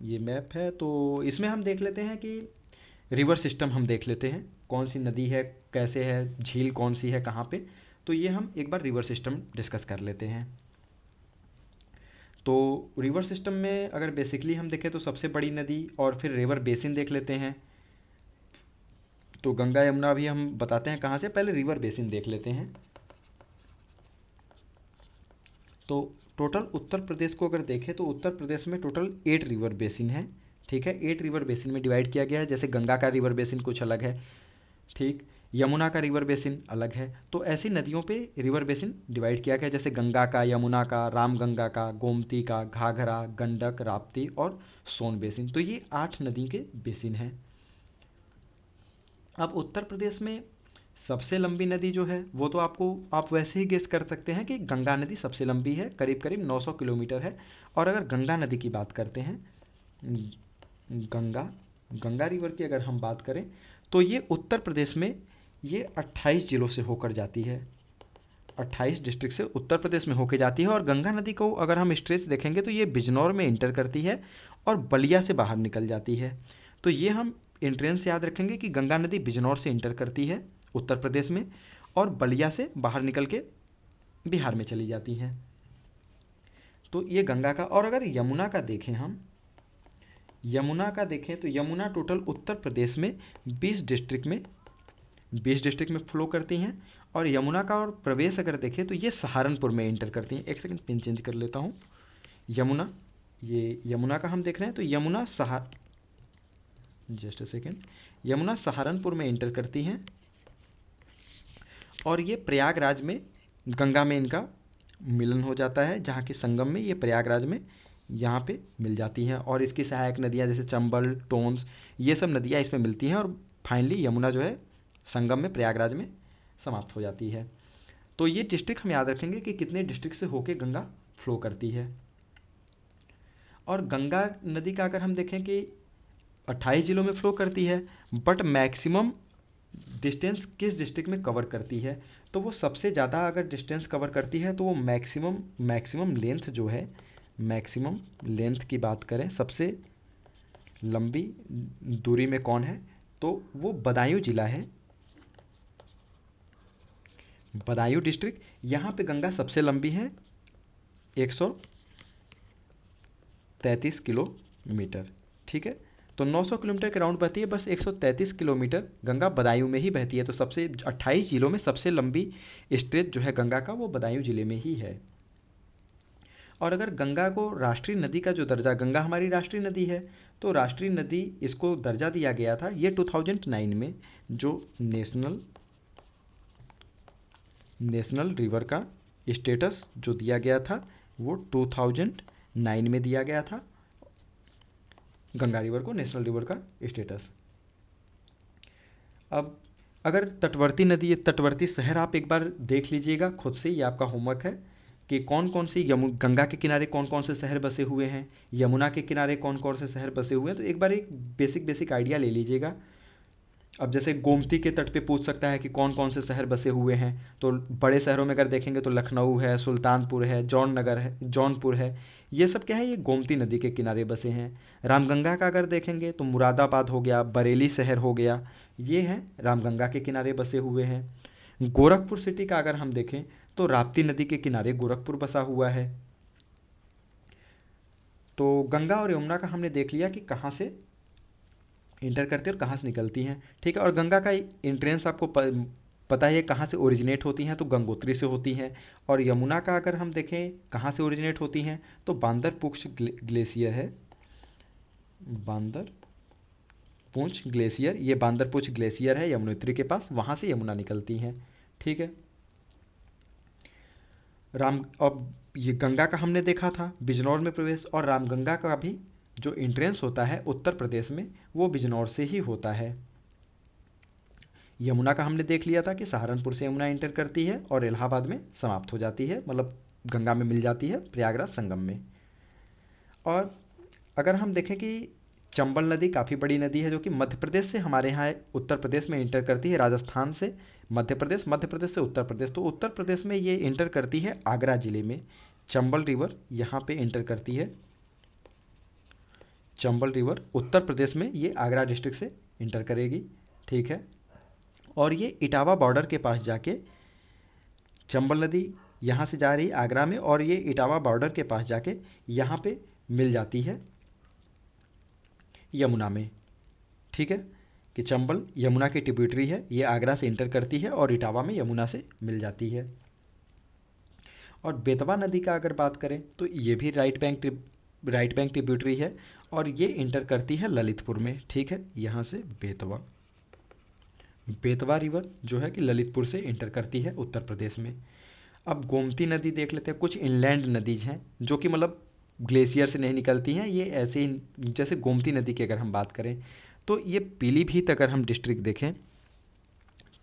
ये मैप है, तो इसमें हम देख लेते हैं कि रिवर सिस्टम हम देख लेते हैं, कौन सी नदी है, कैसे है, झील कौन सी है, कहाँ पे। तो ये हम एक बार रिवर सिस्टम डिस्कस कर लेते हैं। तो रिवर सिस्टम में अगर बेसिकली हम देखें तो सबसे बड़ी नदी और फिर रिवर बेसिन देख लेते हैं। तो गंगा यमुना भी हम बताते हैं कहाँ से, पहले रिवर बेसिन देख लेते हैं। तो टोटल उत्तर प्रदेश को अगर देखें तो उत्तर प्रदेश में टोटल 8 रिवर बेसिन है। ठीक है, 8 रिवर बेसिन में डिवाइड किया गया है। जैसे गंगा का रिवर बेसिन कुछ अलग है, ठीक, यमुना का रिवर बेसिन अलग है। तो ऐसी नदियों पे रिवर बेसिन डिवाइड किया गया है, जैसे गंगा का, यमुना का, रामगंगा का, गोमती का, घाघरा, गंडक, राप्ती और सोन बेसिन। तो ये 8 नदी के बेसिन हैं। अब उत्तर प्रदेश में सबसे लंबी नदी जो है वो तो आप वैसे ही गेस कर सकते हैं कि गंगा नदी सबसे लंबी है, करीब करीब 900 किलोमीटर है। और अगर गंगा नदी की बात करते हैं, गंगा गंगा रिवर की अगर हम बात करें तो ये उत्तर प्रदेश में ये 28 जिलों से होकर जाती है। 28 डिस्ट्रिक्ट से उत्तर प्रदेश में होकर जाती है। और गंगा नदी को अगर हम स्ट्रेच देखेंगे तो ये बिजनौर में इंटर करती है और बलिया से बाहर निकल जाती है। तो ये हम एंट्रेंस याद रखेंगे कि गंगा नदी बिजनौर से इंटर करती है उत्तर प्रदेश में और बलिया से बाहर निकल के बिहार में चली जाती है। तो ये गंगा का। और अगर यमुना का देखें हम, यमुना का देखें तो यमुना टोटल उत्तर प्रदेश में 20 डिस्ट्रिक्ट में फ्लो करती हैं। और यमुना का और प्रवेश अगर देखें तो ये सहारनपुर में इंटर करती हैं। एक सेकंड पिन चेंज कर लेता हूँ। यमुना, ये यमुना का हम देख रहे हैं तो Yamuna just a second, Yamuna Saharanpur में इंटर करती हैं और ये प्रयागराज में गंगा में इनका मिलन हो जाता है, जहाँ के संगम में ये प्रयागराज में यहाँ पे मिल जाती हैं। और इसकी सहायक नदियाँ जैसे चंबल, टोंस, ये सब नदियाँ इसमें मिलती हैं और फाइनली यमुना जो है संगम में प्रयागराज में समाप्त हो जाती है। तो ये डिस्ट्रिक्ट हम याद रखेंगे कि कितने डिस्ट्रिक्ट से होके गंगा फ्लो करती है। और गंगा नदी का अगर हम देखें कि 28 जिलों में फ्लो करती है, बट मैक्सिमम डिस्टेंस किस डिस्ट्रिक्ट में कवर करती है, तो वो सबसे ज़्यादा अगर डिस्टेंस कवर करती है तो वो मैक्सिमम लेंथ जो है, मैक्सिमम लेंथ की बात करें सबसे लंबी दूरी में कौन है, तो वो बदायूं जिला है। बदायूं डिस्ट्रिक्ट, यहाँ पे गंगा सबसे लंबी है 133 किलोमीटर। ठीक है, तो 900 किलोमीटर के राउंड बहती है, बस 133 किलोमीटर गंगा बदायूं में ही बहती है। तो सबसे 28 जिलों में सबसे लंबी स्ट्रेच जो है गंगा का वो बदायूं जिले में ही है। और अगर गंगा को राष्ट्रीय नदी का जो दर्जा, गंगा हमारी राष्ट्रीय नदी है, तो राष्ट्रीय नदी इसको दर्जा दिया गया था ये 2009 में, जो नेशनल रिवर का स्टेटस जो दिया गया था वो 2009 में दिया गया था गंगा रिवर को, नेशनल रिवर का स्टेटस। अब अगर तटवर्ती नदी, तटवर्ती शहर आप एक बार देख लीजिएगा खुद से, ये आपका होमवर्क है कि कौन कौन सी गंगा के किनारे कौन कौन से शहर बसे हुए हैं, यमुना के किनारे कौन कौन से शहर बसे हुए हैं। तो एक बार एक बेसिक आइडिया ले लीजिएगा। अब जैसे गोमती के तट पे पूछ सकता है कि कौन कौन से शहर बसे हुए हैं, तो बड़े शहरों में अगर देखेंगे तो लखनऊ है, सुल्तानपुर है, जौनपुर है, ये सब क्या है, ये गोमती नदी के किनारे बसे हैं। रामगंगा का अगर देखेंगे तो मुरादाबाद हो गया, बरेली शहर हो गया, ये हैं रामगंगा के किनारे बसे हुए हैं। गोरखपुर सिटी का अगर हम देखें तो राप्ती नदी के किनारे गोरखपुर बसा हुआ है। तो गंगा और यमुना का हमने देख लिया कि कहाँ से इंटर करती है और कहाँ से निकलती हैं। ठीक है, और गंगा का इंट्रेंस आपको पता है कहाँ से ओरिजिनेट होती हैं, तो गंगोत्री से होती हैं। और यमुना का अगर हम देखें कहाँ से ओरिजिनेट होती हैं तो बांदरपूछ ग्लेशियर है, बांदरपूछ ग्लेशियर, ये बांदरपूछ ग्लेशियर है यमुनोत्री के पास, वहाँ से यमुना निकलती हैं। ठीक है, अब ये गंगा का हमने देखा था बिजनौर में प्रवेश, और रामगंगा का भी जो एंट्रेंस होता है उत्तर प्रदेश में वो बिजनौर से ही होता है। यमुना का हमने देख लिया था कि सहारनपुर से यमुना इंटर करती है और इलाहाबाद में समाप्त हो जाती है, मतलब गंगा में मिल जाती है प्रयागराज संगम में। और अगर हम देखें कि चंबल नदी काफ़ी बड़ी नदी है जो कि मध्य प्रदेश से हमारे यहाँ उत्तर प्रदेश में इंटर करती है, राजस्थान से मध्य प्रदेश, मध्य प्रदेश से उत्तर प्रदेश। तो उत्तर प्रदेश में ये इंटर करती है आगरा ज़िले में, चंबल रिवर यहाँ पे इंटर करती है। चंबल रिवर उत्तर प्रदेश में ये आगरा डिस्ट्रिक्ट से इंटर करेगी। ठीक है, और ये इटावा बॉर्डर के पास जाके चंबल नदी यहाँ से जा रही है आगरा में और ये इटावा बॉर्डर के पास जाके यहाँ पे मिल जाती है यमुना में। ठीक है, कि चंबल यमुना की ट्रिब्यूटरी है, ये आगरा से इंटर करती है और इटावा में यमुना से मिल जाती है। और बेतवा नदी का अगर बात करें तो ये भी राइट बैंक ट्रिब्यूटरी है और ये इंटर करती है ललितपुर में। ठीक है, यहाँ से बेतवा रिवर जो है कि ललितपुर से इंटर करती है उत्तर प्रदेश में। अब गोमती नदी देख लेते हैं। कुछ इनलैंड नदीज हैं जो कि मतलब ग्लेशियर से नहीं निकलती हैं, ये ऐसे ही, जैसे गोमती नदी की अगर हम बात करें तो ये पीलीभीत अगर हम डिस्ट्रिक्ट देखें,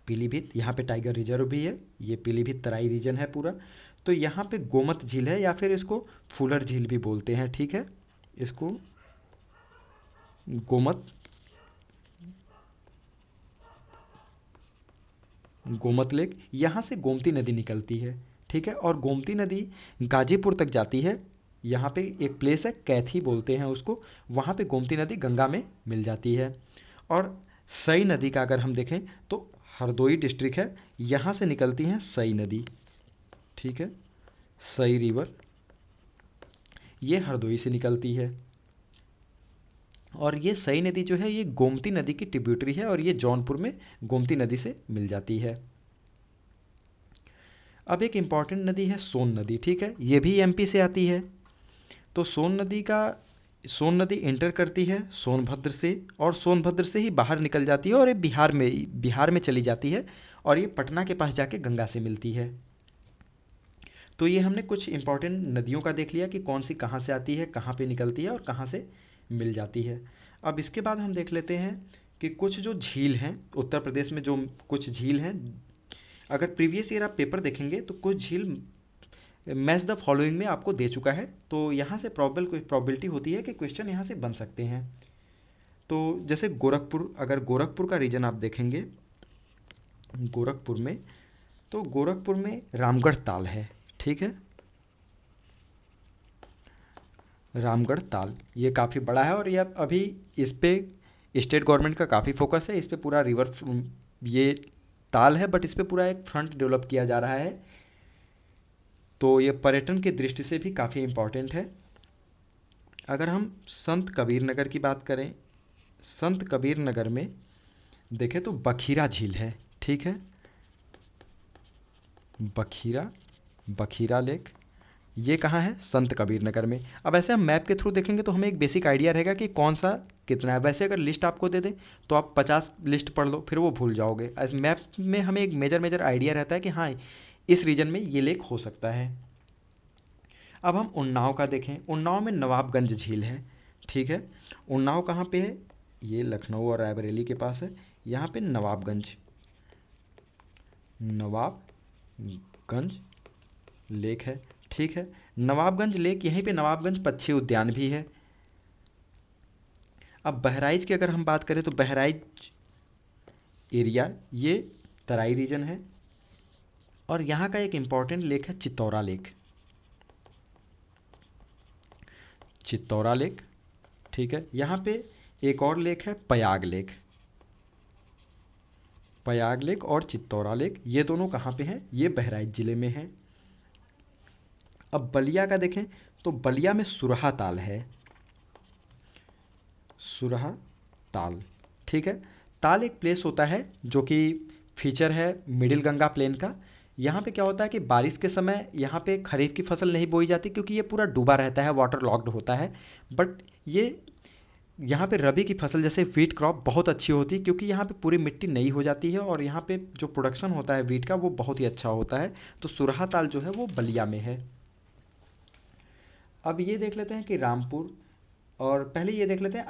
पीलीभीत यहाँ पे टाइगर रिजर्व भी है, ये पीलीभीत तराई रीजन है पूरा। तो यहाँ पे गोमत झील है या फिर इसको फुलर झील भी बोलते हैं। ठीक है, इसको गोमत लेक, यहाँ से गोमती नदी निकलती है। ठीक है, और गोमती नदी गाजीपुर तक जाती है। यहाँ पे एक प्लेस है कैथी बोलते हैं उसको, वहाँ पे गोमती नदी गंगा में मिल जाती है। और सई नदी का अगर हम देखें तो हरदोई डिस्ट्रिक्ट है, यहाँ से निकलती हैं सई नदी। ठीक है, सई रिवर ये हरदोई से निकलती है और ये सई नदी जो है ये गोमती नदी की ट्रिब्यूटरी है और ये जौनपुर में गोमती नदी से मिल जाती है। अब एक इम्पॉर्टेंट नदी है सोन नदी। ठीक है, ये भी एमपी से आती है। तो सोन नदी इंटर करती है सोनभद्र से और सोनभद्र से ही बाहर निकल जाती है और ये बिहार में चली जाती है और ये पटना के पास जाके गंगा से मिलती है। तो ये हमने कुछ इंपॉर्टेंट नदियों का देख लिया कि कौन सी कहाँ से आती है, कहाँ पे निकलती है और कहाँ से मिल जाती है। अब इसके बाद हम देख लेते हैं कि कुछ जो झील हैं उत्तर प्रदेश में, जो कुछ झील हैं, अगर प्रीवियस ईयर आप पेपर देखेंगे तो कुछ झील मैच द फॉलोइंग में आपको दे चुका है। तो यहाँ से प्रॉबिलिटी होती है कि क्वेश्चन यहाँ से बन सकते हैं। तो जैसे गोरखपुर, अगर गोरखपुर का रीजन आप देखेंगे गोरखपुर में, तो गोरखपुर में रामगढ़ ताल है। ठीक है, रामगढ़ ताल ये काफ़ी बड़ा है और ये अभी इस पे स्टेट गवर्नमेंट का काफ़ी फोकस है। इस पे पूरा रिवर, ये ताल है बट इस पे पूरा एक फ्रंट डेवलप किया जा रहा है। तो ये पर्यटन की दृष्टि से भी काफ़ी इम्पॉर्टेंट है। अगर हम संत कबीर नगर की बात करें, संत कबीर नगर में देखें तो बखीरा झील है। ठीक है, बखीरा लेक ये कहाँ है, संत कबीर नगर में। अब ऐसे हम मैप के थ्रू देखेंगे तो हमें एक बेसिक आइडिया रहेगा कि कौन सा कितना है। वैसे अगर लिस्ट आपको दे दें तो आप 50 लिस्ट पढ़ लो, फिर वो भूल जाओगे। ऐसे मैप में हमें एक मेजर आइडिया रहता है कि हाँ इस रीजन में ये लेक हो सकता है। अब हम उन्नाव का देखें, उन्नाव में नवाबगंज झील है। ठीक है, उन्नाव कहाँ पे है, ये लखनऊ और रायबरेली के पास है। यहाँ पे नवाबगंज लेक है। ठीक है, नवाबगंज लेक, यहीं पे नवाबगंज पक्षी उद्यान भी है। अब बहराइच की अगर हम बात करें तो बहराइच एरिया ये तराई रीजन है और यहाँ का एक इम्पॉर्टेंट लेक है चित्तौरा लेक। ठीक है, यहाँ पे एक और लेक है पयाग लेक और चित्तौरा लेक, ये दोनों कहाँ पे हैं, ये बहराइच ज़िले में हैं। अब बलिया का देखें तो बलिया में सुरहा ताल है, सुरहा ताल। ठीक है, ताल एक प्लेस होता है जो कि फीचर है मिडिल गंगा प्लेन का। यहाँ पे क्या होता है कि बारिश के समय यहाँ पे खरीफ की फसल नहीं बोई जाती क्योंकि ये पूरा डूबा रहता है, वाटर लॉक्ड होता है। बट ये यहाँ पे रबी की फसल जैसे वीट क्रॉप बहुत अच्छी होती है क्योंकि यहाँ पे पूरी मिट्टी नई हो जाती है और यहाँ पे जो प्रोडक्शन होता है वीट का वो बहुत ही अच्छा होता है। तो सुरहा ताल जो है वो बलिया में है। अब ये देख लेते हैं कि रामपुर, और पहले ये देख लेते हैं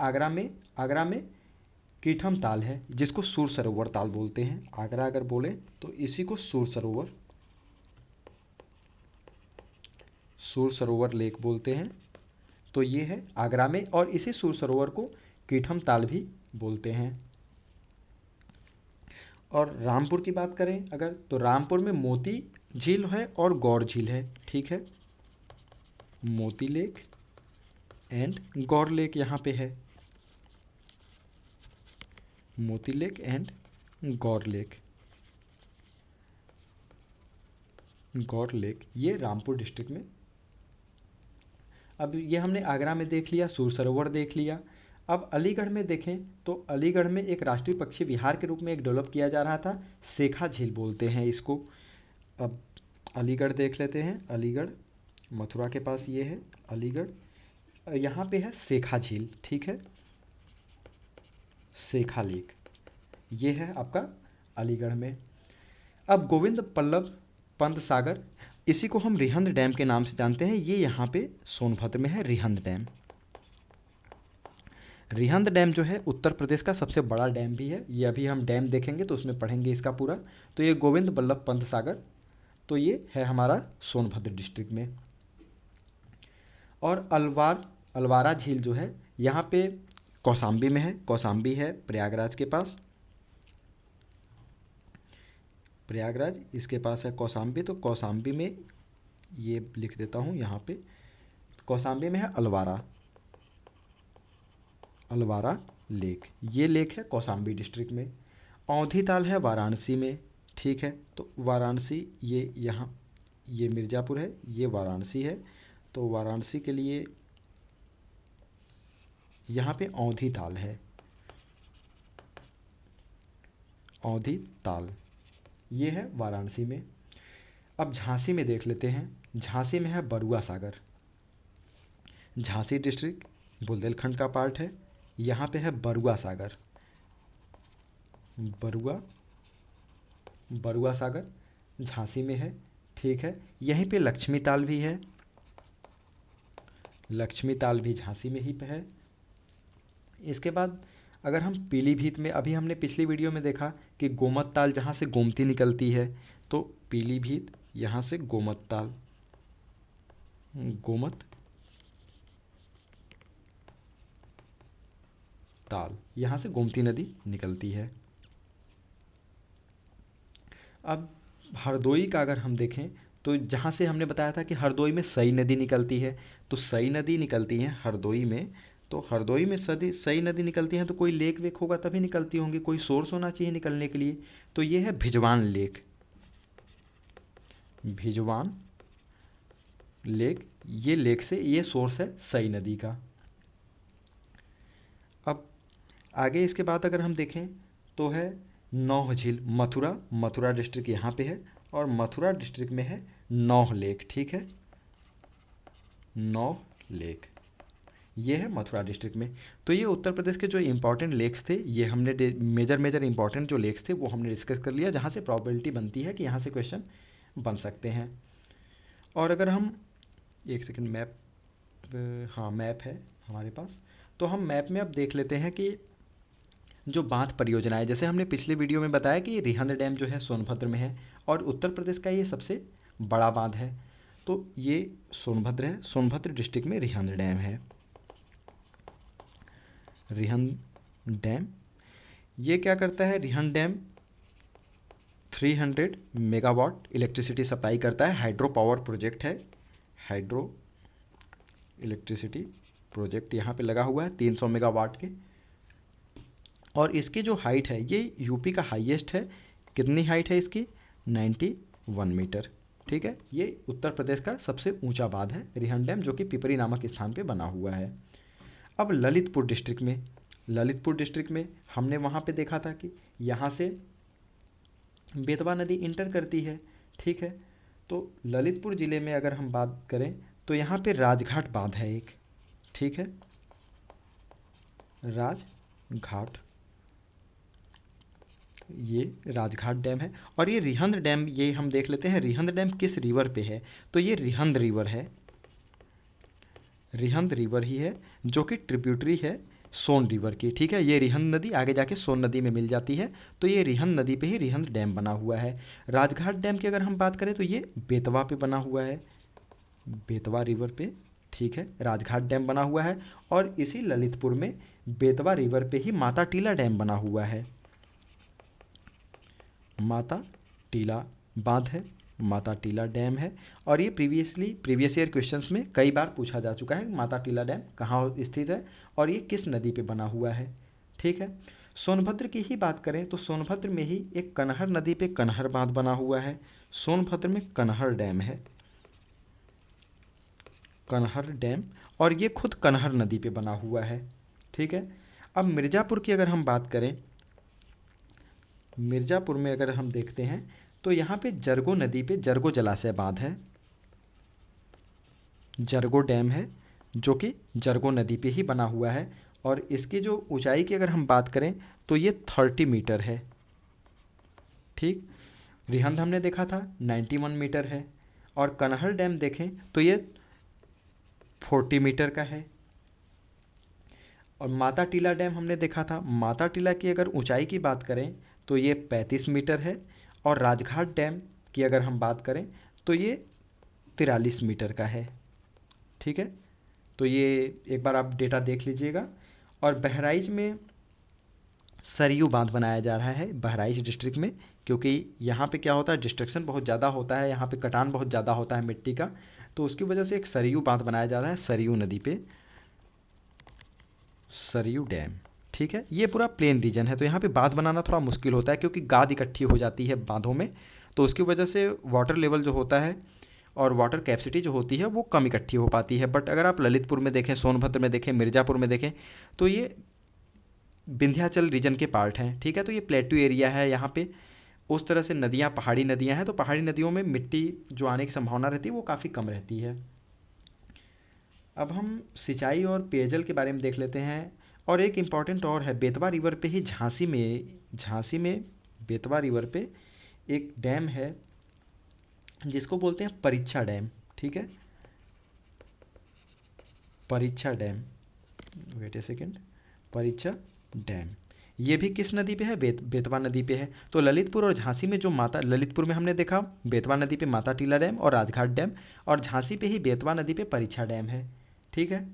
आगरा में कीठम ताल है जिसको सूर सरोवर ताल बोलते हैं। आगरा अगर बोले तो इसी को सूर सरोवर लेक बोलते हैं। तो ये है आगरा में और इसी सूर सरोवर को कीठम ताल भी बोलते हैं। और रामपुर की बात करें अगर तो रामपुर में मोती झील है और गौर झील है। ठीक है, मोती लेक एंड गौर लेक यहाँ पे है, मोती lake and Gaur lake. Gaur lake, ये रामपुर डिस्ट्रिक्ट में। अब ये हमने आगरा में देख लिया, सूर सरोवर देख लिया। अब अलीगढ़ में देखें तो अलीगढ़ में एक राष्ट्रीय पक्षी विहार के रूप में एक डेवलप किया जा रहा था, सेखा झील बोलते हैं इसको। अब अलीगढ़ देख लेते हैं। अलीगढ़ मथुरा के पास ये है अलीगढ़। यहाँ पे है सेखा झील, ठीक है, सेखा लेक, ये है आपका अलीगढ़ में। अब गोविंद बल्लभ पंत सागर, इसी को हम रिहंद डैम के नाम से जानते हैं, ये यहाँ पे सोनभद्र में है रिहंद डैम। रिहंद डैम जो है उत्तर प्रदेश का सबसे बड़ा डैम भी है, ये अभी हम डैम देखेंगे तो उसमें पढ़ेंगे इसका पूरा। तो ये गोविंद बल्लभ पंत सागर, तो ये है हमारा सोनभद्र डिस्ट्रिक्ट में। और अलवारा झील जो है यहाँ पे कौसाम्बी में है, कौसाम्बी है प्रयागराज के पास, प्रयागराज इसके पास है कौसाम्बी, तो कौसाम्बी में ये लिख देता हूँ यहाँ पे, कौसाम्बी में है अलवारा लेक, ये लेक है कौसाम्बी डिस्ट्रिक्ट में। औंधी ताल है वाराणसी में, ठीक है, तो वाराणसी ये यहाँ, ये मिर्ज़ापुर है, ये वाराणसी है, तो वाराणसी के लिए यहाँ पे औंधी ताल है, औंधी ताल, ये है वाराणसी में। अब झांसी में देख लेते हैं, झांसी में है बरुआ सागर, झांसी डिस्ट्रिक्ट बुंदेलखंड का पार्ट है, यहाँ पे है बरुआ सागर, बरुआ सागर झांसी में है, ठीक है। यहीं पे लक्ष्मी ताल भी है, लक्ष्मी ताल भी झांसी में ही पे है। इसके बाद अगर हम पीलीभीत में, अभी हमने पिछली वीडियो में देखा कि गोमत ताल जहाँ से गोमती निकलती है, तो पीलीभीत यहाँ से गोमत ताल, गोमत ताल, यहाँ से गोमती नदी निकलती है। अब हरदोई का अगर हम देखें तो जहाँ से हमने बताया था कि हरदोई में सई नदी निकलती है, तो सई नदी निकलती है हरदोई में, तो हरदोई में सई नदी निकलती है, तो कोई लेक वेक होगा तभी निकलती होंगी, कोई सोर्स होना चाहिए निकलने के लिए, तो ये है भिजवान लेक, भिजवान लेक, ये लेक से ये सोर्स है सई नदी का। अब आगे इसके बाद अगर हम देखें तो है नौह झील, मथुरा डिस्ट्रिक्ट यहाँ पे है, और मथुरा डिस्ट्रिक्ट में है नौह लेक, ठीक है, नौह लेक, ये है मथुरा डिस्ट्रिक्ट में। तो ये उत्तर प्रदेश के जो इंपॉर्टेंट लेक्स थे, ये हमने मेजर इंपॉर्टेंट जो लेक्स थे वो हमने डिस्कस कर लिया, जहाँ से प्रॉबिलिटी बनती है कि यहाँ से क्वेश्चन बन सकते हैं। और अगर हम एक सेकंड, मैप, हाँ मैप है हमारे पास, तो हम मैप में अब देख लेते हैं कि जो बांध परियोजनाएं, जैसे हमने पिछले वीडियो में बताया कि रिहंद डैम जो है सोनभद्र में है, और उत्तर प्रदेश का ये सबसे बड़ा बांध है, तो ये सोनभद्र है, सोनभद्र डिस्ट्रिक्ट में रिहंद डैम है, रिहंद डैम। ये क्या करता है, Rihand dam 300 megawatt electricity supply करता है, हाइड्रो पावर प्रोजेक्ट है, हाइड्रो इलेक्ट्रिसिटी प्रोजेक्ट यहाँ पे लगा हुआ है 300 मेगावाट के। और इसकी जो हाइट है ये यूपी का हाईएस्ट है, कितनी हाइट है इसकी, 91 मीटर, ठीक है। ये उत्तर प्रदेश का सबसे ऊंचा बांध है रिहंद डैम, जो कि पिपरी नामक स्थान पे बना हुआ है। अब ललितपुर डिस्ट्रिक्ट में हमने वहाँ पे देखा था कि यहाँ से बेतवा नदी इंटर करती है, ठीक है। तो ललितपुर ज़िले में अगर हम बात करें तो यहाँ पे राजघाट बांध है एक, ठीक है, राजघाट, ये राजघाट डैम है। और ये रिहंद डैम, ये हम देख लेते हैं रिहंद डैम किस रिवर पे है, तो ये रिहंद रिवर है, रिहंद रिवर ही है, जो कि ट्रिब्यूटरी है सोन रिवर की, ठीक है। ये रिहंद नदी आगे जाके सोन नदी में मिल जाती है, तो ये रिहंद नदी पे ही रिहंद डैम बना हुआ है। राजघाट डैम की अगर हम बात करें तो ये बेतवा पे बना हुआ है, बेतवा रिवर पे, ठीक है, राजघाट डैम बना हुआ है। और इसी ललितपुर में बेतवा रिवर पे ही माता टीला डैम बना हुआ है, माता टीला बांध है, माता टीला डैम है। और ये प्रीवियस ईयर क्वेश्चंस में कई बार पूछा जा चुका है माता टीला डैम कहाँ स्थित है और ये किस नदी पे बना हुआ है, ठीक है। सोनभद्र की ही बात करें तो सोनभद्र में ही एक कनहर नदी पे कनहर बांध बना हुआ है, सोनभद्र में कनहर डैम है, कनहर डैम, और ये खुद कनहर नदी पे बना हुआ है। ठीक है। अब मिर्ज़ापुर की अगर हम बात करें, मिर्ज़ापुर में अगर हम देखते हैं तो यहाँ पे जरगो नदी पे जरगो जलाशय बांध है, जरगो डैम है जो कि जरगो नदी पे ही बना हुआ है, और इसकी जो ऊंचाई की अगर हम बात करें तो ये 30 मीटर है। ठीक। रिहंद हमने देखा था 91 मीटर है, और कनहर डैम देखें तो ये 40 मीटर का है। और माता टीला डैम हमने देखा था, माता टीला की अगर ऊंचाई की बात करें तो ये 35 मीटर है, और राजघाट डैम की अगर हम बात करें तो ये 43 मीटर का है। ठीक है। तो ये एक बार आप डेटा देख लीजिएगा। और बहराइच में सरयू बांध बनाया जा रहा है बहराइच डिस्ट्रिक्ट में, क्योंकि यहाँ पे क्या होता है, डिस्ट्रक्शन बहुत ज़्यादा होता है, यहाँ पे कटान बहुत ज़्यादा होता है मिट्टी का, तो उसकी वजह से एक सरयू बांध बनाया जा रहा है सरयू नदी पे, सरयू डैम। ठीक है। ये पूरा प्लेन रीजन है, तो यहाँ पे बांध बनाना थोड़ा मुश्किल होता है क्योंकि गाद इकट्ठी हो जाती है बांधों में, तो उसकी वजह से वाटर लेवल जो होता है और वाटर कैपेसिटी जो होती है वो कम इकट्ठी हो पाती है। बट अगर आप ललितपुर में देखें, सोनभद्र में देखें, मिर्ज़ापुर में देखें, तो ये विंध्याचल रीजन के पार्ट हैं। ठीक है। तो ये प्लेटू एरिया है, यहाँ पे उस तरह से नदियाँ पहाड़ी नदियाँ हैं, तो पहाड़ी नदियों में मिट्टी जो आने की संभावना रहती है वो काफ़ी कम रहती है। अब हम सिंचाई और पेयजल के बारे में देख लेते हैं। और एक इम्पॉर्टेंट और है, बेतवा रिवर पे ही झांसी में बेतवा रिवर पे एक डैम है जिसको बोलते हैं परीक्षा डैम। ठीक है। परीक्षा डैम, वेट ए सेकेंड, परीक्षा डैम, ये भी किस नदी पे है, बेतवा नदी पे है। तो ललितपुर और झांसी में जो माता, ललितपुर में हमने देखा बेतवा नदी पे माता टीला डैम और राजघाट डैम, और झांसी पे ही बेतवा नदी पे परीक्षा डैम है। ठीक है।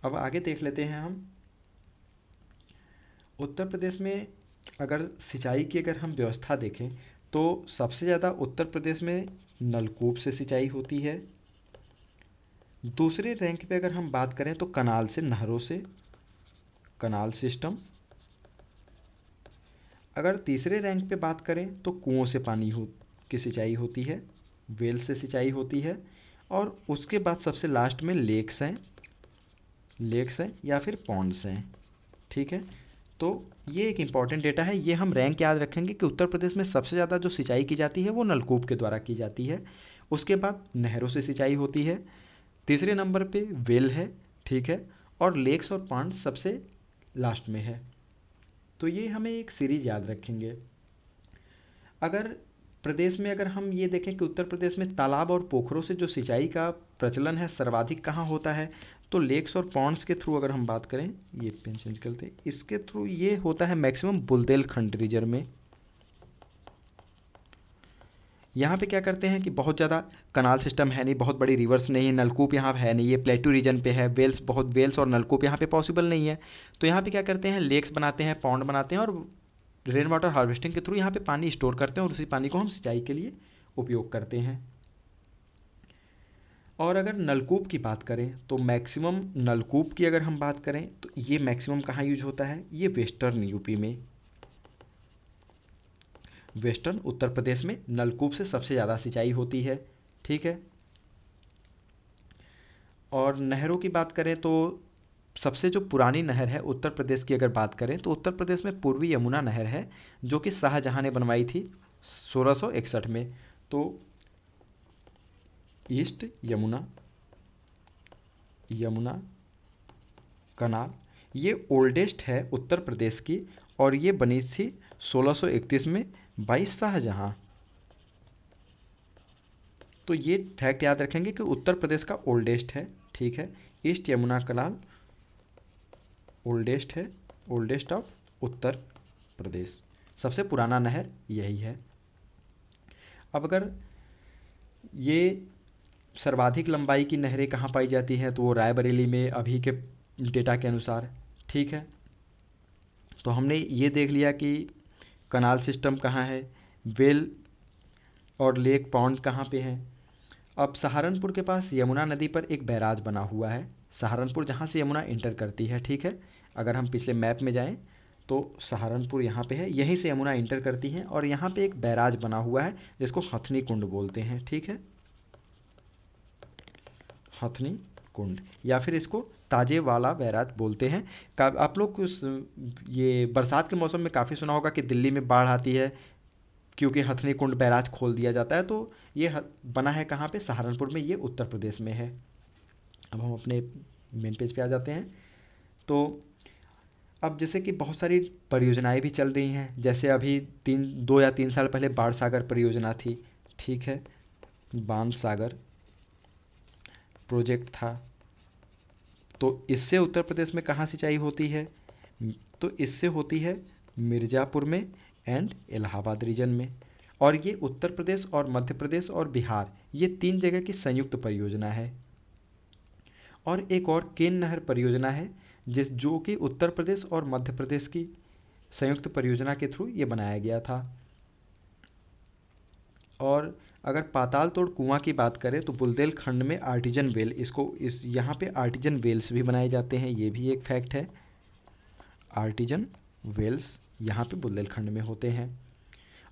अब आगे देख लेते हैं हम। उत्तर प्रदेश में अगर सिंचाई की अगर हम व्यवस्था देखें तो सबसे ज़्यादा उत्तर प्रदेश में नलकूप से सिंचाई होती है। दूसरे रैंक पे अगर हम बात करें तो कनाल से, नहरों से, कनाल सिस्टम। अगर तीसरे रैंक पे बात करें तो कुओं से पानी की सिंचाई होती है, वेल से सिंचाई होती है, और उसके बाद सबसे लास्ट में लेक्स हैं या फिर पॉन्ड्स हैं। ठीक है। तो ये एक इम्पॉर्टेंट डेटा है, ये हम रैंक याद रखेंगे कि उत्तर प्रदेश में सबसे ज़्यादा जो सिंचाई की जाती है वो नलकूप के द्वारा की जाती है, उसके बाद नहरों से सिंचाई होती है, तीसरे नंबर पे वेल है। ठीक है। और लेक्स और पॉन्ड सबसे लास्ट में है। तो ये हमें एक सीरीज याद रखेंगे। अगर प्रदेश में अगर हम ये देखें कि उत्तर प्रदेश में तालाब और पोखरों से जो सिंचाई का प्रचलन है सर्वाधिक कहाँ होता है, तो लेक्स और पॉन्ड्स के थ्रू अगर हम बात करें, ये पेन चेंज करते हैं, इसके थ्रू ये होता है मैक्सिमम बुंदेलखंड रीजन में। यहाँ पे क्या करते हैं कि बहुत ज़्यादा कनाल सिस्टम है नहीं, बहुत बड़ी रिवर्स नहीं है, नलकूप यहाँ है नहीं, ये प्लेटू रीजन पे है, वेल्स और नलकूप यहाँ पे पॉसिबल नहीं है, तो यहाँ पे क्या करते हैं, लेक्स बनाते हैं, पॉन्ड बनाते हैं, और रेन वाटर हार्वेस्टिंग के थ्रू यहाँ पे पानी स्टोर करते हैं और उसी पानी को हम सिंचाई के लिए उपयोग करते हैं। और अगर नलकूप की बात करें तो मैक्सिमम नलकूप की अगर हम बात करें तो ये मैक्सिमम कहाँ यूज होता है, ये वेस्टर्न यूपी में, वेस्टर्न उत्तर प्रदेश में नलकूप से सबसे ज़्यादा सिंचाई होती है। ठीक है। और नहरों की बात करें तो सबसे जो पुरानी नहर है उत्तर प्रदेश की अगर बात करें तो उत्तर प्रदेश में पूर्वी यमुना नहर है, जो कि शाहजहाँ ने बनवाई थी 1661 में। तो ईस्ट यमुना कनाल ये ओल्डेस्ट है उत्तर प्रदेश की, और ये बनी थी 1631 में बाई शाहजहाँ। तो ये फैक्ट याद रखेंगे कि उत्तर प्रदेश का ओल्डेस्ट है। ठीक है। ईस्ट यमुना कनाल ओल्डेस्ट है, ओल्डेस्ट ऑफ उत्तर प्रदेश, सबसे पुराना नहर यही है। अब अगर ये सर्वाधिक लंबाई की नहरें कहाँ पाई जाती हैं, तो वो रायबरेली में अभी के डेटा के अनुसार। ठीक है। तो हमने ये देख लिया कि कनाल सिस्टम कहाँ है, वेल और लेक पॉन्ड कहाँ पे हैं। अब सहारनपुर के पास यमुना नदी पर एक बैराज बना हुआ है, सहारनपुर जहाँ से यमुना इंटर करती है। ठीक है। अगर हम पिछले मैप में जाएं तो सहारनपुर यहाँ पे है, यहीं से यमुना इंटर करती हैं और यहाँ पे एक बैराज बना हुआ है जिसको हथनी कुंड बोलते हैं, ठीक है, हथनी कुंड, या फिर इसको ताजेवाला बैराज बोलते हैं। आप लोग ये बरसात के मौसम में काफ़ी सुना होगा कि दिल्ली में बाढ़ आती है क्योंकि हथनी कुंड बैराज खोल दिया जाता है। तो ये बना है कहाँ पे, सहारनपुर में, ये उत्तर प्रदेश में है। अब हम अपने मेन पेज पे आ जाते हैं। तो अब जैसे कि बहुत सारी परियोजनाएं भी चल रही हैं, जैसे अभी 2 या 3 साल पहले बाण सागर परियोजना थी, ठीक है, बाण सागर प्रोजेक्ट था। तो इससे उत्तर प्रदेश में कहाँ सिंचाई होती है, तो इससे होती है मिर्ज़ापुर में एंड इलाहाबाद रीजन में। और ये उत्तर प्रदेश और मध्य प्रदेश और बिहार, ये 3 जगह की संयुक्त परियोजना है। और एक और केन नहर परियोजना है जो कि उत्तर प्रदेश और मध्य प्रदेश की संयुक्त परियोजना के थ्रू ये बनाया गया था। और अगर पाताल तोड़ कुआं की बात करें तो बुंदेलखंड में आर्टिजन वेल, इस यहाँ पे आर्टिजन वेल्स भी बनाए जाते हैं, ये भी एक फैक्ट है। आर्टिजन वेल्स यहाँ पे बुंदेलखंड में होते हैं।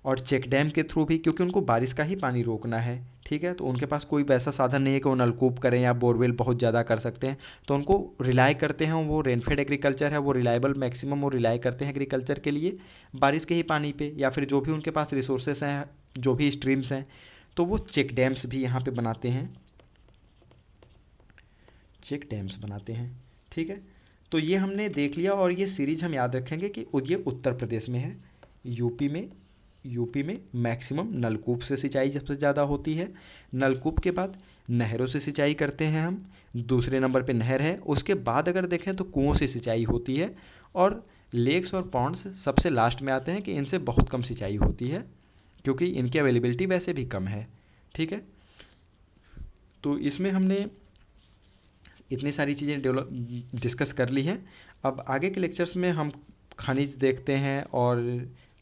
और चेक डैम के थ्रू भी, क्योंकि उनको बारिश का ही पानी रोकना है, ठीक है, तो उनके पास कोई वैसा साधन नहीं है कि वो नलकूप करें या बोरवेल बहुत ज़्यादा कर सकते हैं, तो उनको रिलाई करते हैं, वो रेनफेड एग्रीकल्चर है, वो रिलायबल मैक्सिमम वो रिलाई करते हैं एग्रीकल्चर के लिए बारिश के ही पानी पे, या फिर जो भी उनके पास रिसोर्सेस हैं, जो भी स्ट्रीम्स हैं, तो वो चेक डैम्स भी यहाँ पे बनाते हैं, चेक डैम्स बनाते हैं, ठीक है। तो ये हमने देख लिया और ये सीरीज हम याद रखेंगे कि ये उत्तर प्रदेश में है। यूपी में मैक्सिमम नलकूप से सिंचाई सबसे ज़्यादा होती है। नलकूप के बाद नहरों से सिंचाई करते हैं हम, दूसरे नंबर पे नहर है। उसके बाद अगर देखें तो कुओं से सिंचाई होती है। और लेक्स और पॉन्ड्स सबसे लास्ट में आते हैं कि इनसे बहुत कम सिंचाई होती है क्योंकि इनकी अवेलेबिलिटी वैसे भी कम है, ठीक है। तो इसमें हमने इतनी सारी चीज़ें डिस्कस कर ली हैं। अब आगे के लेक्चर्स में हम खनिज देखते हैं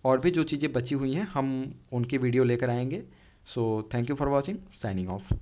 और भी जो चीज़ें बची हुई हैं हम उनकी वीडियो लेकर आएंगे। So thank you for watching, signing off.